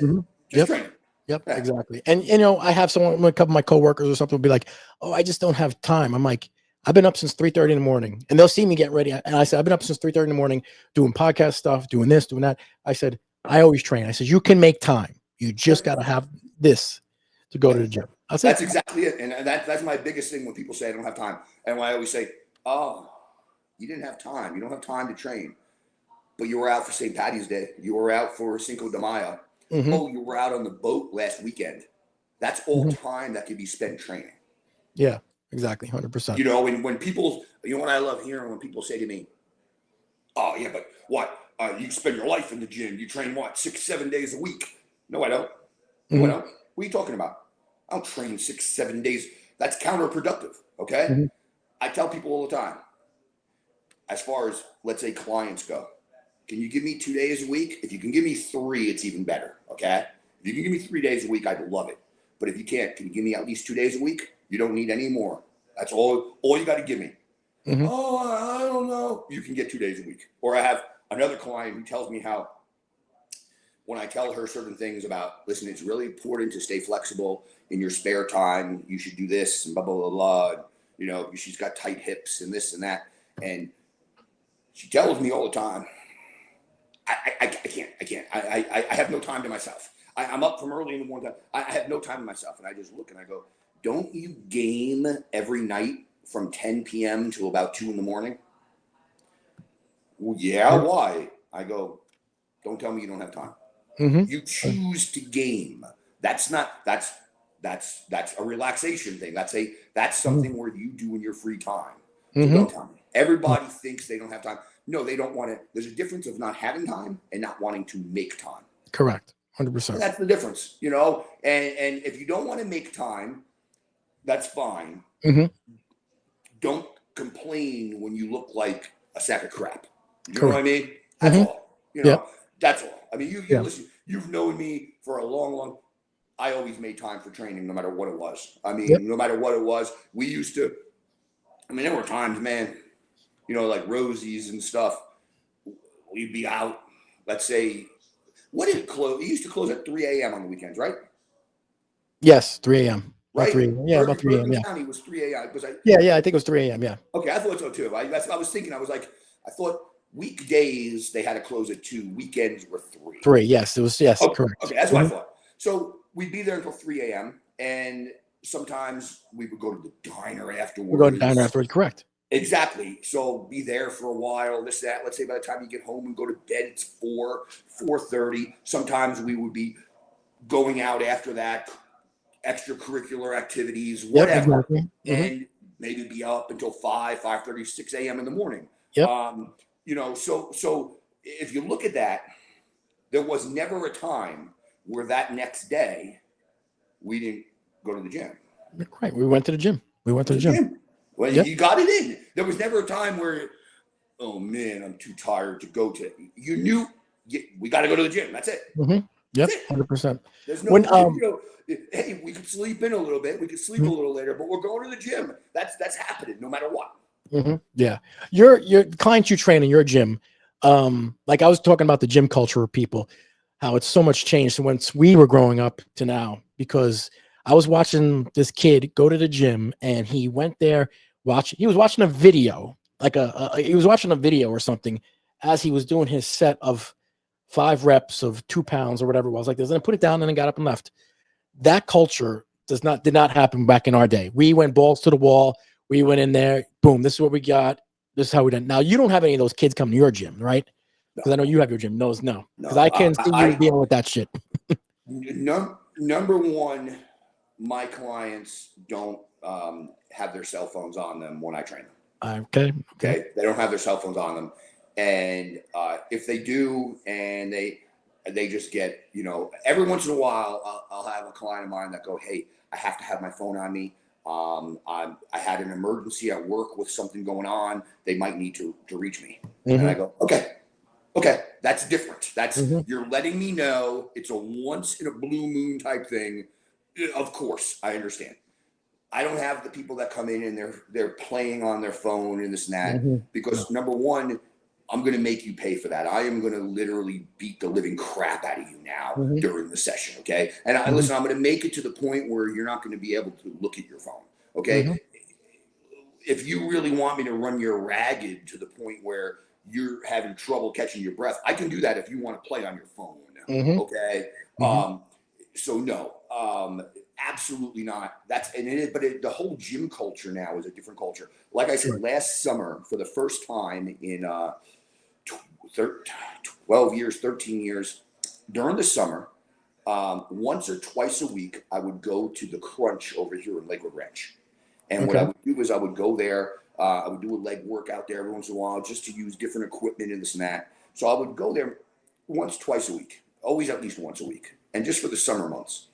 Just training. Yep, exactly. And, I have a couple of my coworkers or something will be like, oh, I just don't have time. I'm like, I've been up since 3:30 in the morning, and they'll see me get ready. And I said, I've been up since 3:30 in the morning doing podcast stuff, doing this, doing that. I said, I always train. I said, you can make time. You just got to have this to go to the gym. That's exactly it. And that's my biggest thing when people say I don't have time. And when I always say, oh, you didn't have time. You don't have time to train. But you were out for St. Paddy's Day. You were out for Cinco de Mayo. Oh, you were out on the boat last weekend. That's all time that could be spent training. Yeah, exactly. 100%. When people, what I love hearing when people say to me, oh, yeah, but what? You spend your life in the gym. You train, 6-7 days a week? No, I don't. No, I don't. What are you talking about? I don't train 6-7 days. That's counterproductive, okay? I tell people all the time, as far as, let's say, clients go, can you give me 2 days a week? If you can give me 3, it's even better, okay? If you can give me 3 days a week, I'd love it. But if you can't, can you give me at least 2 days a week? You don't need any more. That's all you got to give me. Oh, I don't know. You can get 2 days a week. Or I have another client who tells me how, when I tell her certain things about, listen, it's really important to stay flexible in your spare time. You should do this and blah, blah, blah, blah. She's got tight hips and this and that. And she tells me all the time, I can't. I have no time to myself. I'm up from early in the morning. I have no time to myself. And I just look and I go, don't you game every night from 10 p.m. to about 2 in the morning? Well, yeah, why? I go, don't tell me you don't have time. You choose to game. That's a relaxation thing. That's something where you do in your free time. So don't tell me. Everybody thinks they don't have time. No, they don't want to. There's a difference of not having time and not wanting to make time. Correct. 100%. That's the difference, And if you don't want to make time, that's fine. Don't complain when you look like a sack of crap. You know what I mean? That's all. That's all. I mean, you listen. You've known me for a long. I always made time for training, no matter what it was. I mean, no matter what it was, we used to. I mean, there were times, man. Like Rosie's and stuff. We'd be out. Let's say, what did it close? It used to close at 3 a.m. on the weekends, right? Yes, 3 a.m. Right? About 3 a.m. Yeah, about 3 a.m. Yeah. County was 3 a.m. Yeah, I think it was 3 a.m. Yeah. Okay, I thought so too. I was thinking. I was like, I thought weekdays they had to close at 2. Weekends were 3. 3, yes, it was, yes, correct. Okay, that's what I thought. So we'd be there until 3 a.m. and sometimes we would go to the diner afterwards. We're going to diner afterwards, correct. Exactly. So be there for a while, this, that. Let's say by the time you get home and go to bed, it's 4:30. Sometimes we would be going out after that, extracurricular activities, whatever. Yep, exactly. And maybe be up until 5:30, 6 a.m. in the morning. Yep. So if you look at that, there was never a time where that next day we didn't go to the gym. Right. We went to the gym. Well, you got it in. There was never a time where, oh man, I'm too tired to go to. You knew we got to go to the gym. That's it. Mm-hmm. Yep, 100%. There's no, hey, we could sleep in a little bit. We could sleep a little later, but we're going to the gym. That's happening no matter what. Mm-hmm. Yeah, your clients you train in your gym. Like I was talking about the gym culture of people, how it's so much changed once we were growing up to now, because I was watching this kid go to the gym and he went there he was watching a video, he was watching a video or something as he was doing his set of 5 reps of 2 pounds or whatever it was like this, and then put it down and then got up and left. That culture did not happen back in our day. We went balls to the wall. We went in there, boom, this is what we got. This is how we done. Now you don't have any of those kids come to your gym, right? Because I know you have your gym. No, because I can't see you dealing with that shit. Number one, my clients don't have their cell phones on them when I train them. Okay. They don't have their cell phones on them, and if they do, and they just get, every once in a while, I'll have a client of mine that go, hey, I have to have my phone on me. I had an emergency at work with something going on. They might need to reach me. Mm-hmm. And I go, okay, that's different. That's you're letting me know it's a once in a blue moon type thing. Of course, I understand. I don't have the people that come in and they're playing on their phone and this and that, because number one, I'm going to make you pay for that. I am going to literally beat the living crap out of you now during the session. Okay. And listen, I'm going to make it to the point where you're not going to be able to look at your phone. Okay. If you really want me to run you ragged to the point where you're having trouble catching your breath, I can do that if you want to play on your phone. Okay. So no, absolutely not. But the whole gym culture now is a different culture. Like I said, last summer, for the first time in 12 years, 13 years, during the summer, once or twice a week, I would go to the Crunch over here in Lakewood Ranch. And what I would do is I would go there. I would do a leg workout there every once in a while just to use different equipment and this and that. So I would go there once, twice a week, always at least once a week, and just for the summer months.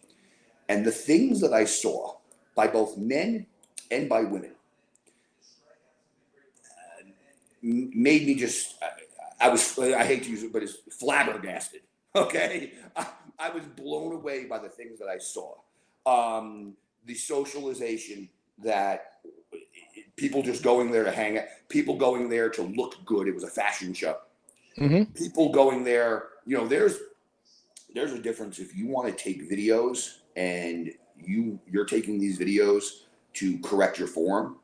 And the things that I saw by both men and by women made me just, I hate to use it, but it's flabbergasted. Okay. I was blown away by the things that I saw. The socialization that people just going there to hang out, people going there to look good. It was a fashion show. People going there, there's a difference if you want to take videos and you're taking these videos to correct your form,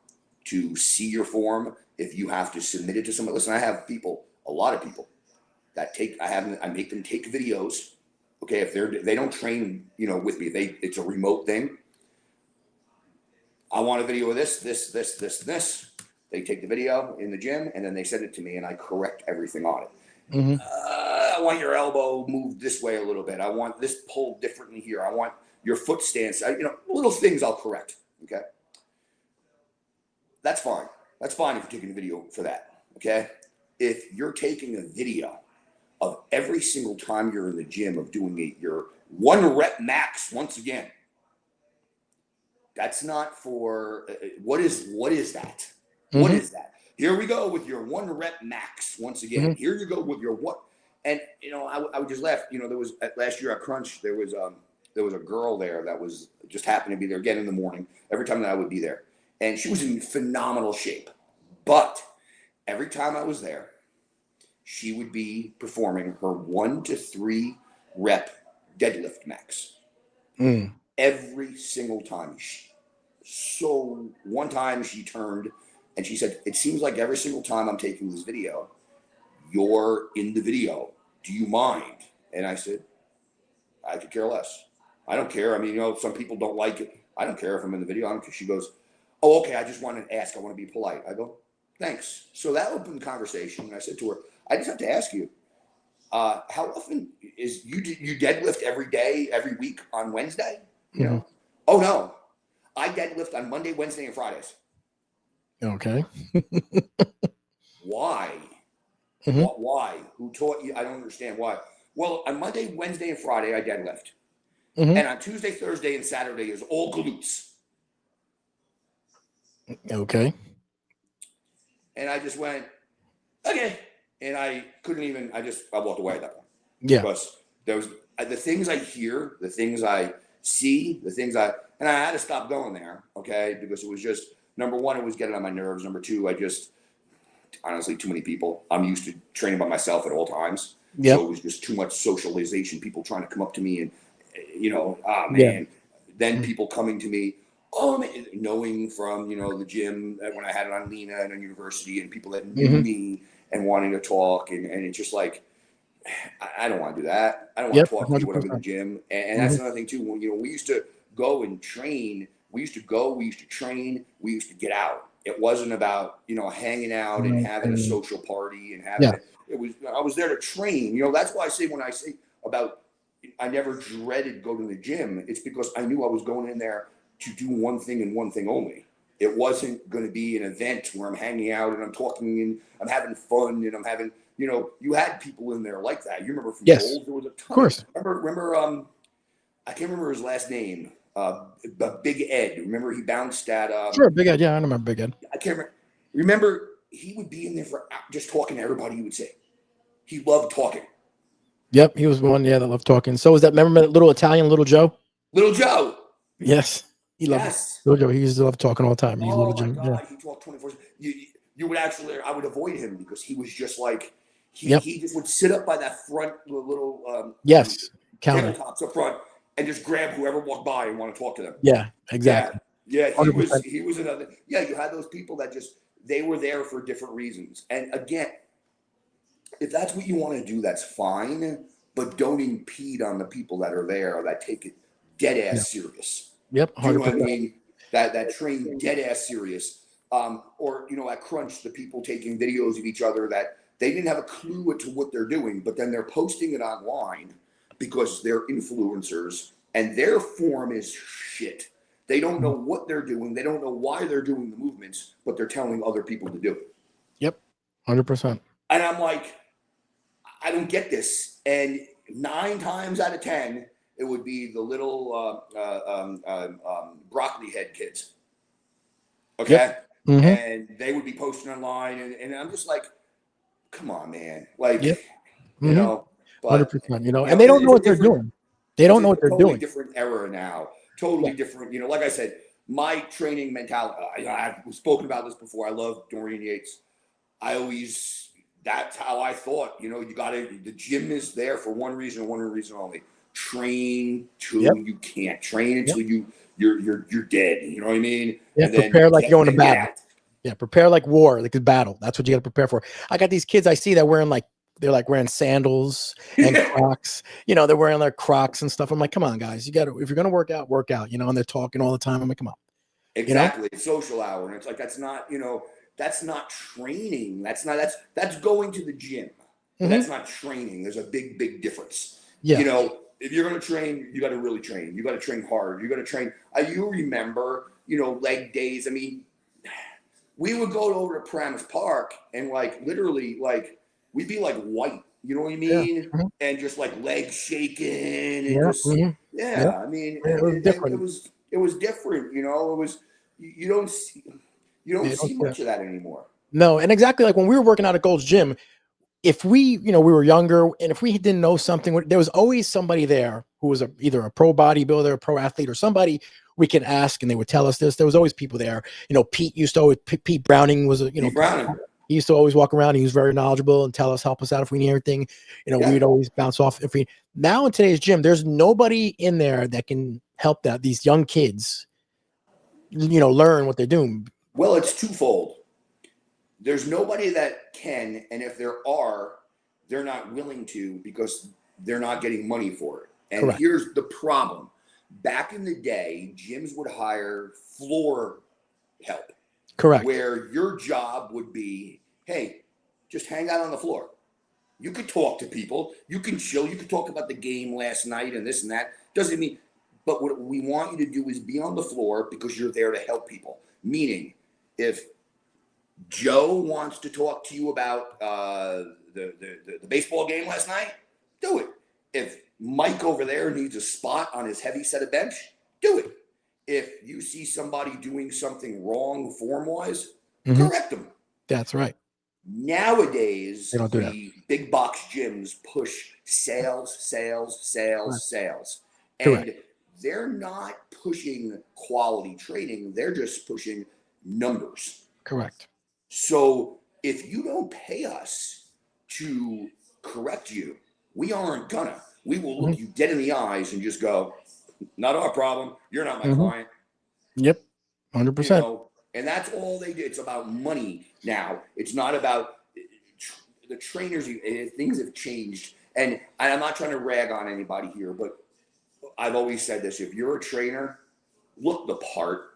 to see your form. If you have to submit it to someone, listen, I have a lot of people that I make them take videos. Okay. If they don't train, with me, it's a remote thing. I want a video of this. They take the video in the gym and then they send it to me and I correct everything on it. I want your elbow moved this way a little bit. I want this pulled differently here. I want your foot stance. Little things I'll correct. Okay. That's fine. That's fine if you're taking a video for that. Okay. If you're taking a video of every single time you're in the gym of doing your 1 rep max once again, that's not for what is that? What is that? Here we go with your 1 rep max once again. Here you go with your what? And I would just laugh. There was last year at Crunch, there was a girl there that was just happened to be there again in the morning. Every time that I would be there, and she was in phenomenal shape. But every time I was there, she would be performing her 1 to 3 rep deadlift max. Every single time. So one time she turned and she said, it seems like every single time I'm taking this video, you're in the video. Do you mind? And I said, I could care less. I don't care. I mean, some people don't like it. I don't care if I'm in the video. I don't care. She goes, oh, okay. I just wanted to ask. I want to be polite. I go, thanks. So that opened the conversation. And I said to her, I just have to ask you, how often is you deadlift every day, every week on Wednesday? Oh no, I deadlift on Monday, Wednesday, and Fridays. Okay. Why? Why? Who taught you? I don't understand why. Well, on Monday, Wednesday, and Friday, I deadlift. And on Tuesday, Thursday, and Saturday is all glutes. Okay. And I just went, okay. And I couldn't even, I walked away at that point. Yeah. Because there was the things I hear, the things I see, and I had to stop going there, okay? Because it was just, number one, it was getting on my nerves. Number two, honestly, too many people. I'm used to training by myself at all times. Yep. So it was just too much socialization, people trying to come up to me and, then people coming to me, knowing from, the gym when I had it on Lena and on university and people that knew me and wanting to talk. And it's just like, I don't want to do that. I don't want to talk to you when I'm in the gym. And that's another thing too. When, we used to go and train, we used to train, we used to get out. It wasn't about, hanging out and having a social party and having I was there to train. That's why I say, when I say about, I never dreaded going to the gym. It's because I knew I was going in there to do one thing and one thing only. It wasn't going to be an event where I'm hanging out and I'm talking and I'm having fun and I'm having, you had people in there like that. You remember from Gold, there was a ton. Of course. Remember, I can't remember his last name. Big Ed. Remember he bounced at sure, Big Ed. Yeah, I remember Big Ed. I can't remember. Remember, he would be in there for just talking to everybody. He would say he loved talking. Yep, he was one. Yeah, that loved talking. So was that? Remember that little Italian, Little Joe? Little Joe. Yes, he loved Little Joe. He used to love talking all the time. Oh my God, he talked 24. You would actually, I would avoid him because he was just like he just would sit up by that front little countertops up front and just grab whoever walked by and want to talk to them. Yeah, exactly. Yeah, he was another. Yeah, you had those people that they were there for different reasons. And again, if that's what you want to do, that's fine. But don't impede on the people that are there that take it dead ass serious. Yep. Do you know what I mean? That train dead ass serious. Or at Crunch, the people taking videos of each other that they didn't have a clue to what they're doing, but then they're posting it online because they're influencers and their form is shit. They don't know what they're doing. They don't know why they're doing the movements, but they're telling other people to do it. Yep. 100%. And I'm like, I don't get this. And 9 times out of 10, it would be the little broccoli head kids. Okay. Yep. And they would be posting online. And I'm just like, come on, man. Like, but 100%, and they don't know what they're doing. They don't know what they're doing. Different era now. Totally different. Like I said, my training mentality, I've spoken about this before. I love Dorian Yates. That's how I thought, the gym is there for one reason and one reason only. Train till you can't. Train until you're dead. You know what I mean? Yeah, and prepare like you're going to battle. Yeah, prepare like war, like a battle. That's what you got to prepare for. I got these kids I see that wearing they're wearing sandals and Crocs. They're wearing their Crocs and stuff. I'm like, come on, guys, if you're gonna work out, and they're talking all the time. I'm like, come on. Exactly. It's social hour. And it's like that's not training. That's going to the gym. That's not training. There's a big difference. Yeah. If you're going to train, you got to really train. You got to train hard. You got to train. You remember, leg days. I mean, we would go over to Paramus Park and literally we'd be white. You know what I mean? Yeah. And just legs shaking and I mean, it was different. It was different. It was you don't see much of that anymore. No, and exactly like when we were working out at Gold's Gym, if we, we were younger and if we didn't know something, there was always somebody there who was either a pro bodybuilder, a pro athlete, or somebody we could ask and they would tell us this. There was always people there. Pete Browning was Pete Browning. He used to always walk around. He was very knowledgeable and help us out if we need anything. We would always bounce off. Now in today's gym, there's nobody in there that can help these young kids, learn what they're doing. Well, it's twofold. There's nobody that can, and if there are, they're not willing to because they're not getting money for it. And Correct. here's the problem. Back in the day, gyms would hire floor help. Correct. Where your job would be, hey, just hang out on the floor. You could talk to people. You can chill. You could talk about the game last night and this and that. Doesn't mean, but what we want you to do is be on the floor because you're there to help people. Meaning, if Joe wants to talk to you about the baseball game last night, do it. If Mike over there needs a spot on his heavy set of bench, do it. If you see somebody doing something wrong form-wise, correct them. That's right. Nowadays, They don't do the big box gyms push sales. Correct. And they're not pushing quality training. They're just pushing numbers. Correct. So if you don't pay us to correct you, we aren't gonna. We will look you dead in the eyes and just go, not our problem. You're not my client. Yep. 100%. You know, and that's all they do. It's about money now. It's not about the trainers. Things have changed. And I'm not trying to rag on anybody here, but I've always said this. If you're a trainer, look the part.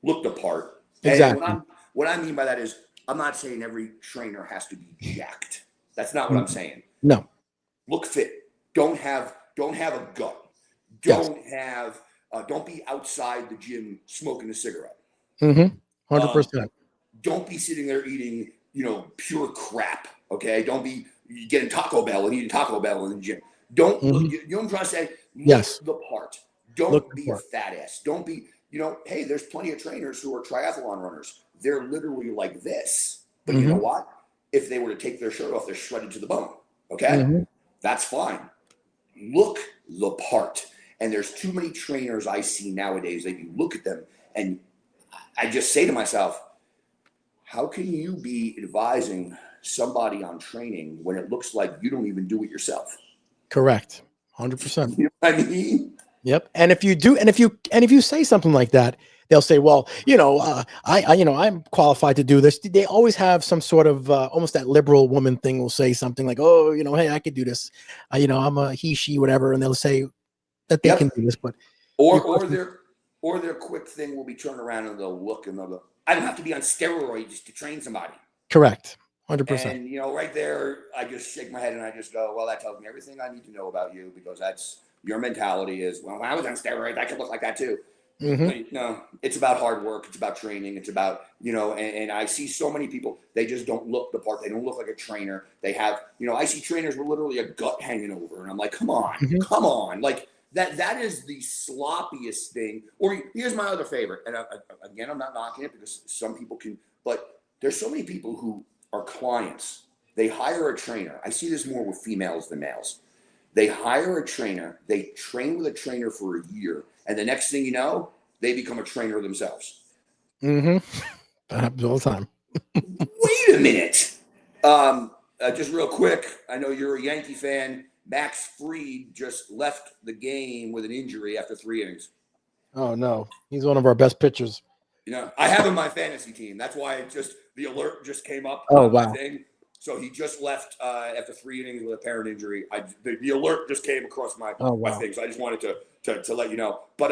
Look the part. Exactly. And what I mean by that is I'm not saying every trainer has to be jacked. That's not what I'm saying. No. Look fit. Don't have a gut. Don't be outside the gym smoking a cigarette. 100%. Don't be sitting there eating, pure crap. Okay. Don't be getting Taco Bell and eating Taco Bell in the gym. Don't look, you know what I'm trying to say? Yes. Look the part. Don't be a fat ass. Don't be, hey, there's plenty of trainers who are triathlon runners. They're literally like this. But you know what? If they were to take their shirt off, they're shredded to the bone. Okay. That's fine. Look the part. And there's too many trainers I see nowadays that you look at them and I just say to myself, how can you be advising somebody on training when it looks like you don't even do it yourself? Correct. 100%. You know what I mean? Yep. And if you do, and if you say something like that, they'll say, well, I'm qualified to do this. They always have some sort of almost that liberal woman thing will say something like, oh, hey, I could do this. I'm a he, she, whatever. And they'll say that they can do this, but or their quick thing will be turned around and they'll look and they'll go, I don't have to be on steroids to train somebody. Correct. 100%. And right there, I just shake my head and I just go, well, that tells me everything I need to know about you because that's your mentality is, well, when I was on steroids, I could look like that too. No, it's about hard work. It's about training. It's about, and I see so many people, they just don't look the part. They don't look like a trainer. They have, I see trainers with literally a gut hanging over and I'm like, come on. Like that is the sloppiest thing. Or here's my other favorite. And again, I'm not knocking it because some people can, but there's so many people who are clients. They hire a trainer. I see this more with females than males. They hire a trainer. They train with a trainer for a year. And the next thing you know, they become a trainer themselves. That happens all the time. Wait a minute. Just real quick. I know you're a Yankee fan. Max Fried just left the game with an injury after 3 innings. Oh, no. He's one of our best pitchers. I have him on my fantasy team. That's why the alert just came up. Oh, wow. Thing. So he just left after 3 innings with a apparent injury. The alert just came across my thing. So I just wanted to let you know. But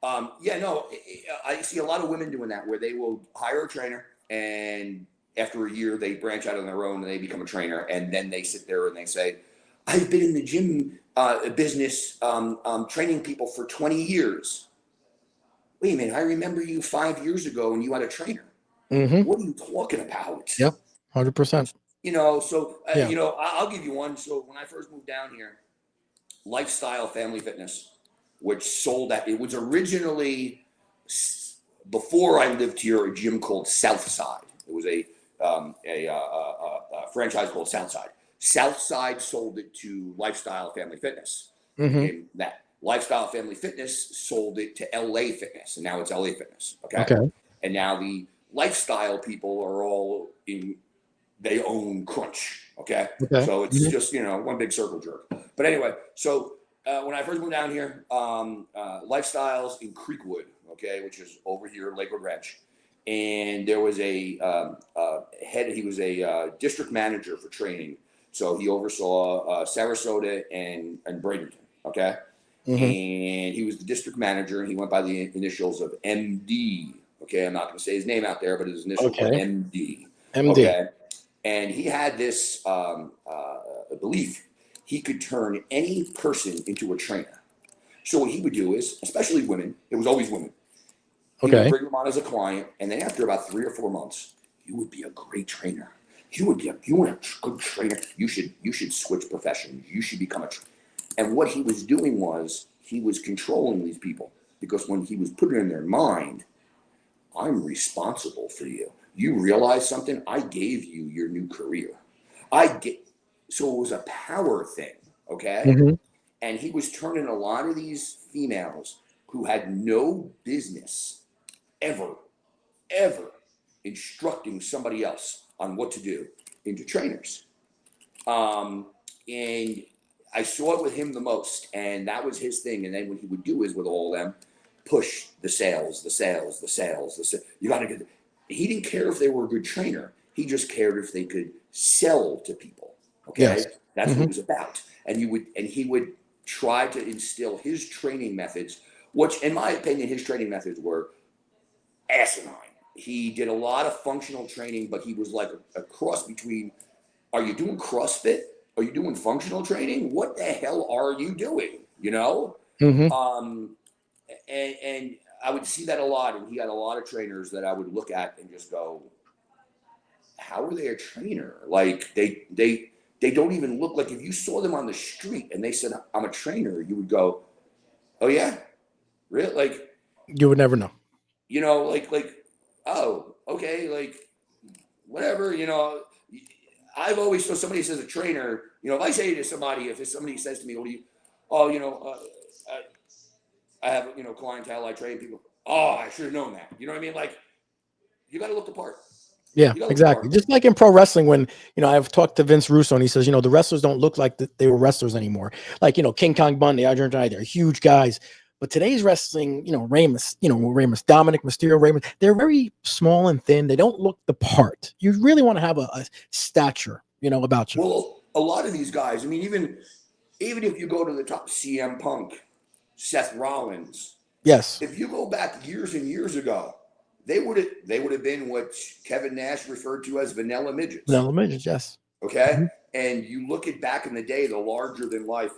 I see a lot of women doing that where they will hire a trainer and after a year they branch out on their own and they become a trainer and then they sit there and they say, I've been in the gym business training people for 20 years. Wait a minute, I remember you 5 years ago when you had a trainer. What are you talking about? Yep, 100%. I'll give you one. So when I first moved down here, Lifestyle Family Fitness, which sold it was originally, before I lived here, a gym called Southside. It was a franchise called Southside. Southside sold it to Lifestyle Family Fitness. And that Lifestyle Family Fitness sold it to LA Fitness, and now it's LA Fitness. Okay. And now the Lifestyle people are all they own Crunch. Okay. So it's just, one big circle jerk. But anyway, so when I first moved down here, Lifestyles in Creekwood, okay, which is over here in Lakewood Ranch. And there was a he was a district manager for training So he oversaw Sarasota and Bradenton. Okay. And he was the district manager, and he went by the initials of MD. Okay, I'm not going to say his name out there, but his initials were MD. Okay, and he had this belief he could turn any person into a trainer. So what he would do is, especially women, it was always women. He would bring them on as a client, and then after about 3 or 4 months, you would be a great trainer. You want a good trainer. You should switch professions. You should become a trainer. And what he was doing was he was controlling these people, because when he was putting in their mind, I'm responsible for you. You realize something? I gave you your new career. So it was a power thing, okay? And he was turning a lot of these females who had no business ever instructing somebody else on what to do into trainers. And I saw it with him the most, and that was his thing. And then what he would do is with all of them, push the sales. You got to get. He didn't care if they were a good trainer. He just cared if they could sell to people. Okay, that's what it was about. And he would try to instill his training methods, which, in my opinion, his training methods were asinine. He did a lot of functional training, but he was like a cross between, are you doing CrossFit? Are you doing functional training? What the hell are you doing? You know? And I would see that a lot. And he had a lot of trainers that I would look at and just go, how are they a trainer? Like they don't even look like, if you saw them on the street and they said, I'm a trainer, you would go, oh yeah? Really? Like, you would never know. You know, like, oh, okay, like, whatever, you know. I've always, so somebody says a trainer, you know, if I say to somebody, if somebody says to me, what do you, I have, you know, clientele, I train people. Oh, I should have known that. You know what I mean? Like, you got to look the part. Yeah, exactly. Just like in pro wrestling, when, you know, I've talked to Vince Russo and he says, you know, the wrestlers don't look like they were wrestlers anymore. Like, you know, King Kong Bundy, Argentine, they're huge guys. But today's wrestling, you know, Ramus, Dominic Mysterio, Ramus, they're very small and thin. They don't look the part. You really want to have a stature, you know, about you. Well, a lot of these guys, I mean, even if you go to the top, CM Punk, Seth Rollins. Yes. If you go back years and years ago, they would have been what Kevin Nash referred to as vanilla midgets. Vanilla midgets, yes. Okay? And you look at back in the day, the larger than life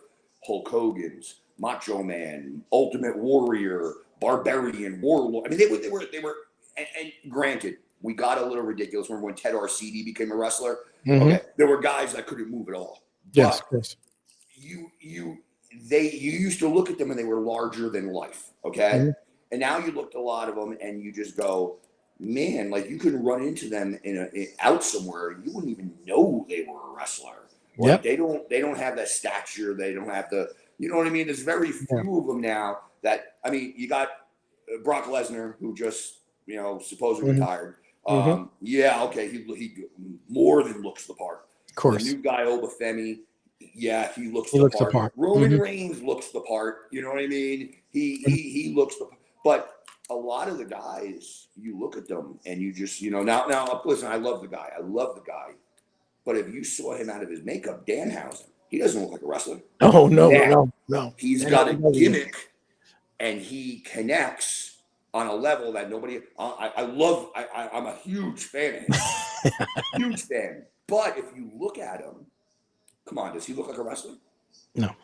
Hulk Hogan's, Macho Man, Ultimate Warrior, Barbarian, Warlord. I mean, they were, and granted, we got a little ridiculous. Remember when Ted Arcidi became a wrestler? Okay, there were guys that couldn't move at all. Yes, of course. You used to look at them and they were larger than life. Okay, and now you look at a lot of them and you just go, man, like you could run into them out somewhere, you wouldn't even know they were a wrestler. Like they don't have that stature. They don't have the. You know what I mean? There's very few of them now that, I mean, you got Brock Lesnar, who just, you know, supposedly retired. Yeah, okay, he more than looks the part. Of course. The new guy, Obafemi, yeah, he looks the part. Roman Reigns looks the part. You know what I mean? He looks the part. But a lot of the guys, you look at them and you just, you know, now listen, I love the guy. But if you saw him out of his makeup, Danhausen, he doesn't look like a wrestler. Oh, no. He's got a gimmick, and he connects on a level that nobody. I'm a huge fan of him. Huge fan. But if you look at him, come on, does he look like a wrestler? No.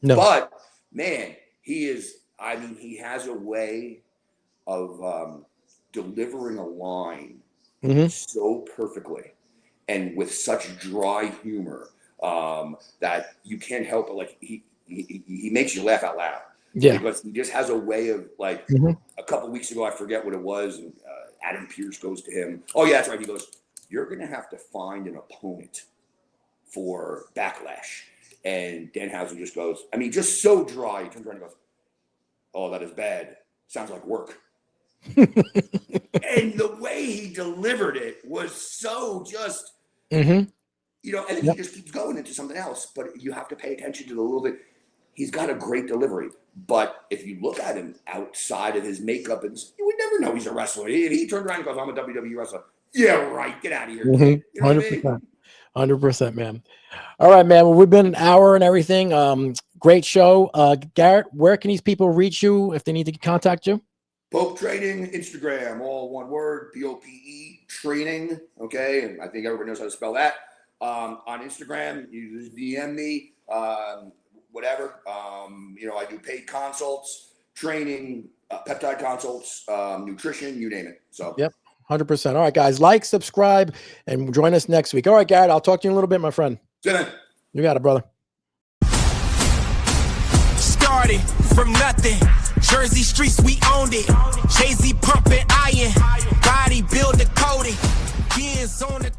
But man, he is. I mean, he has a way of delivering a line so perfectly and with such dry humor. That you can't help it. Like he makes you laugh out loud. Yeah. Because he just has a way of like a couple weeks ago, I forget what it was, and Adam Pearce goes to him. Oh yeah, that's right. He goes, "You're gonna have to find an opponent for Backlash." And Danhausen just goes, I mean, just so dry. He turns around and goes, "Oh, that is bad. Sounds like work." And the way he delivered it was so just. You know, and then he just keeps going into something else. But you have to pay attention to the little bit. He's got a great delivery. But if you look at him outside of his makeup, and you would never know he's a wrestler. If he turned around and goes, "I'm a WWE wrestler." Yeah, right. Get out of here. You know what I mean? 100%, man. All right, man. Well, we've been an hour and everything. Great show. Garrett, where can these people reach you if they need to contact you? Pope Training, Instagram, all one word, POPE Training. Okay, and I think everybody knows how to spell that. On Instagram, you just DM me, whatever. I do paid consults, training, peptide consults, nutrition, you name it. So yep, 100%. All right, guys, like, subscribe, and join us next week. All right, Garrett, I'll talk to you in a little bit, my friend. See you then. You got it, brother. Started from nothing. Jersey streets, we owned it. Jay-Z pumping iron. Body builder coating. Gears on the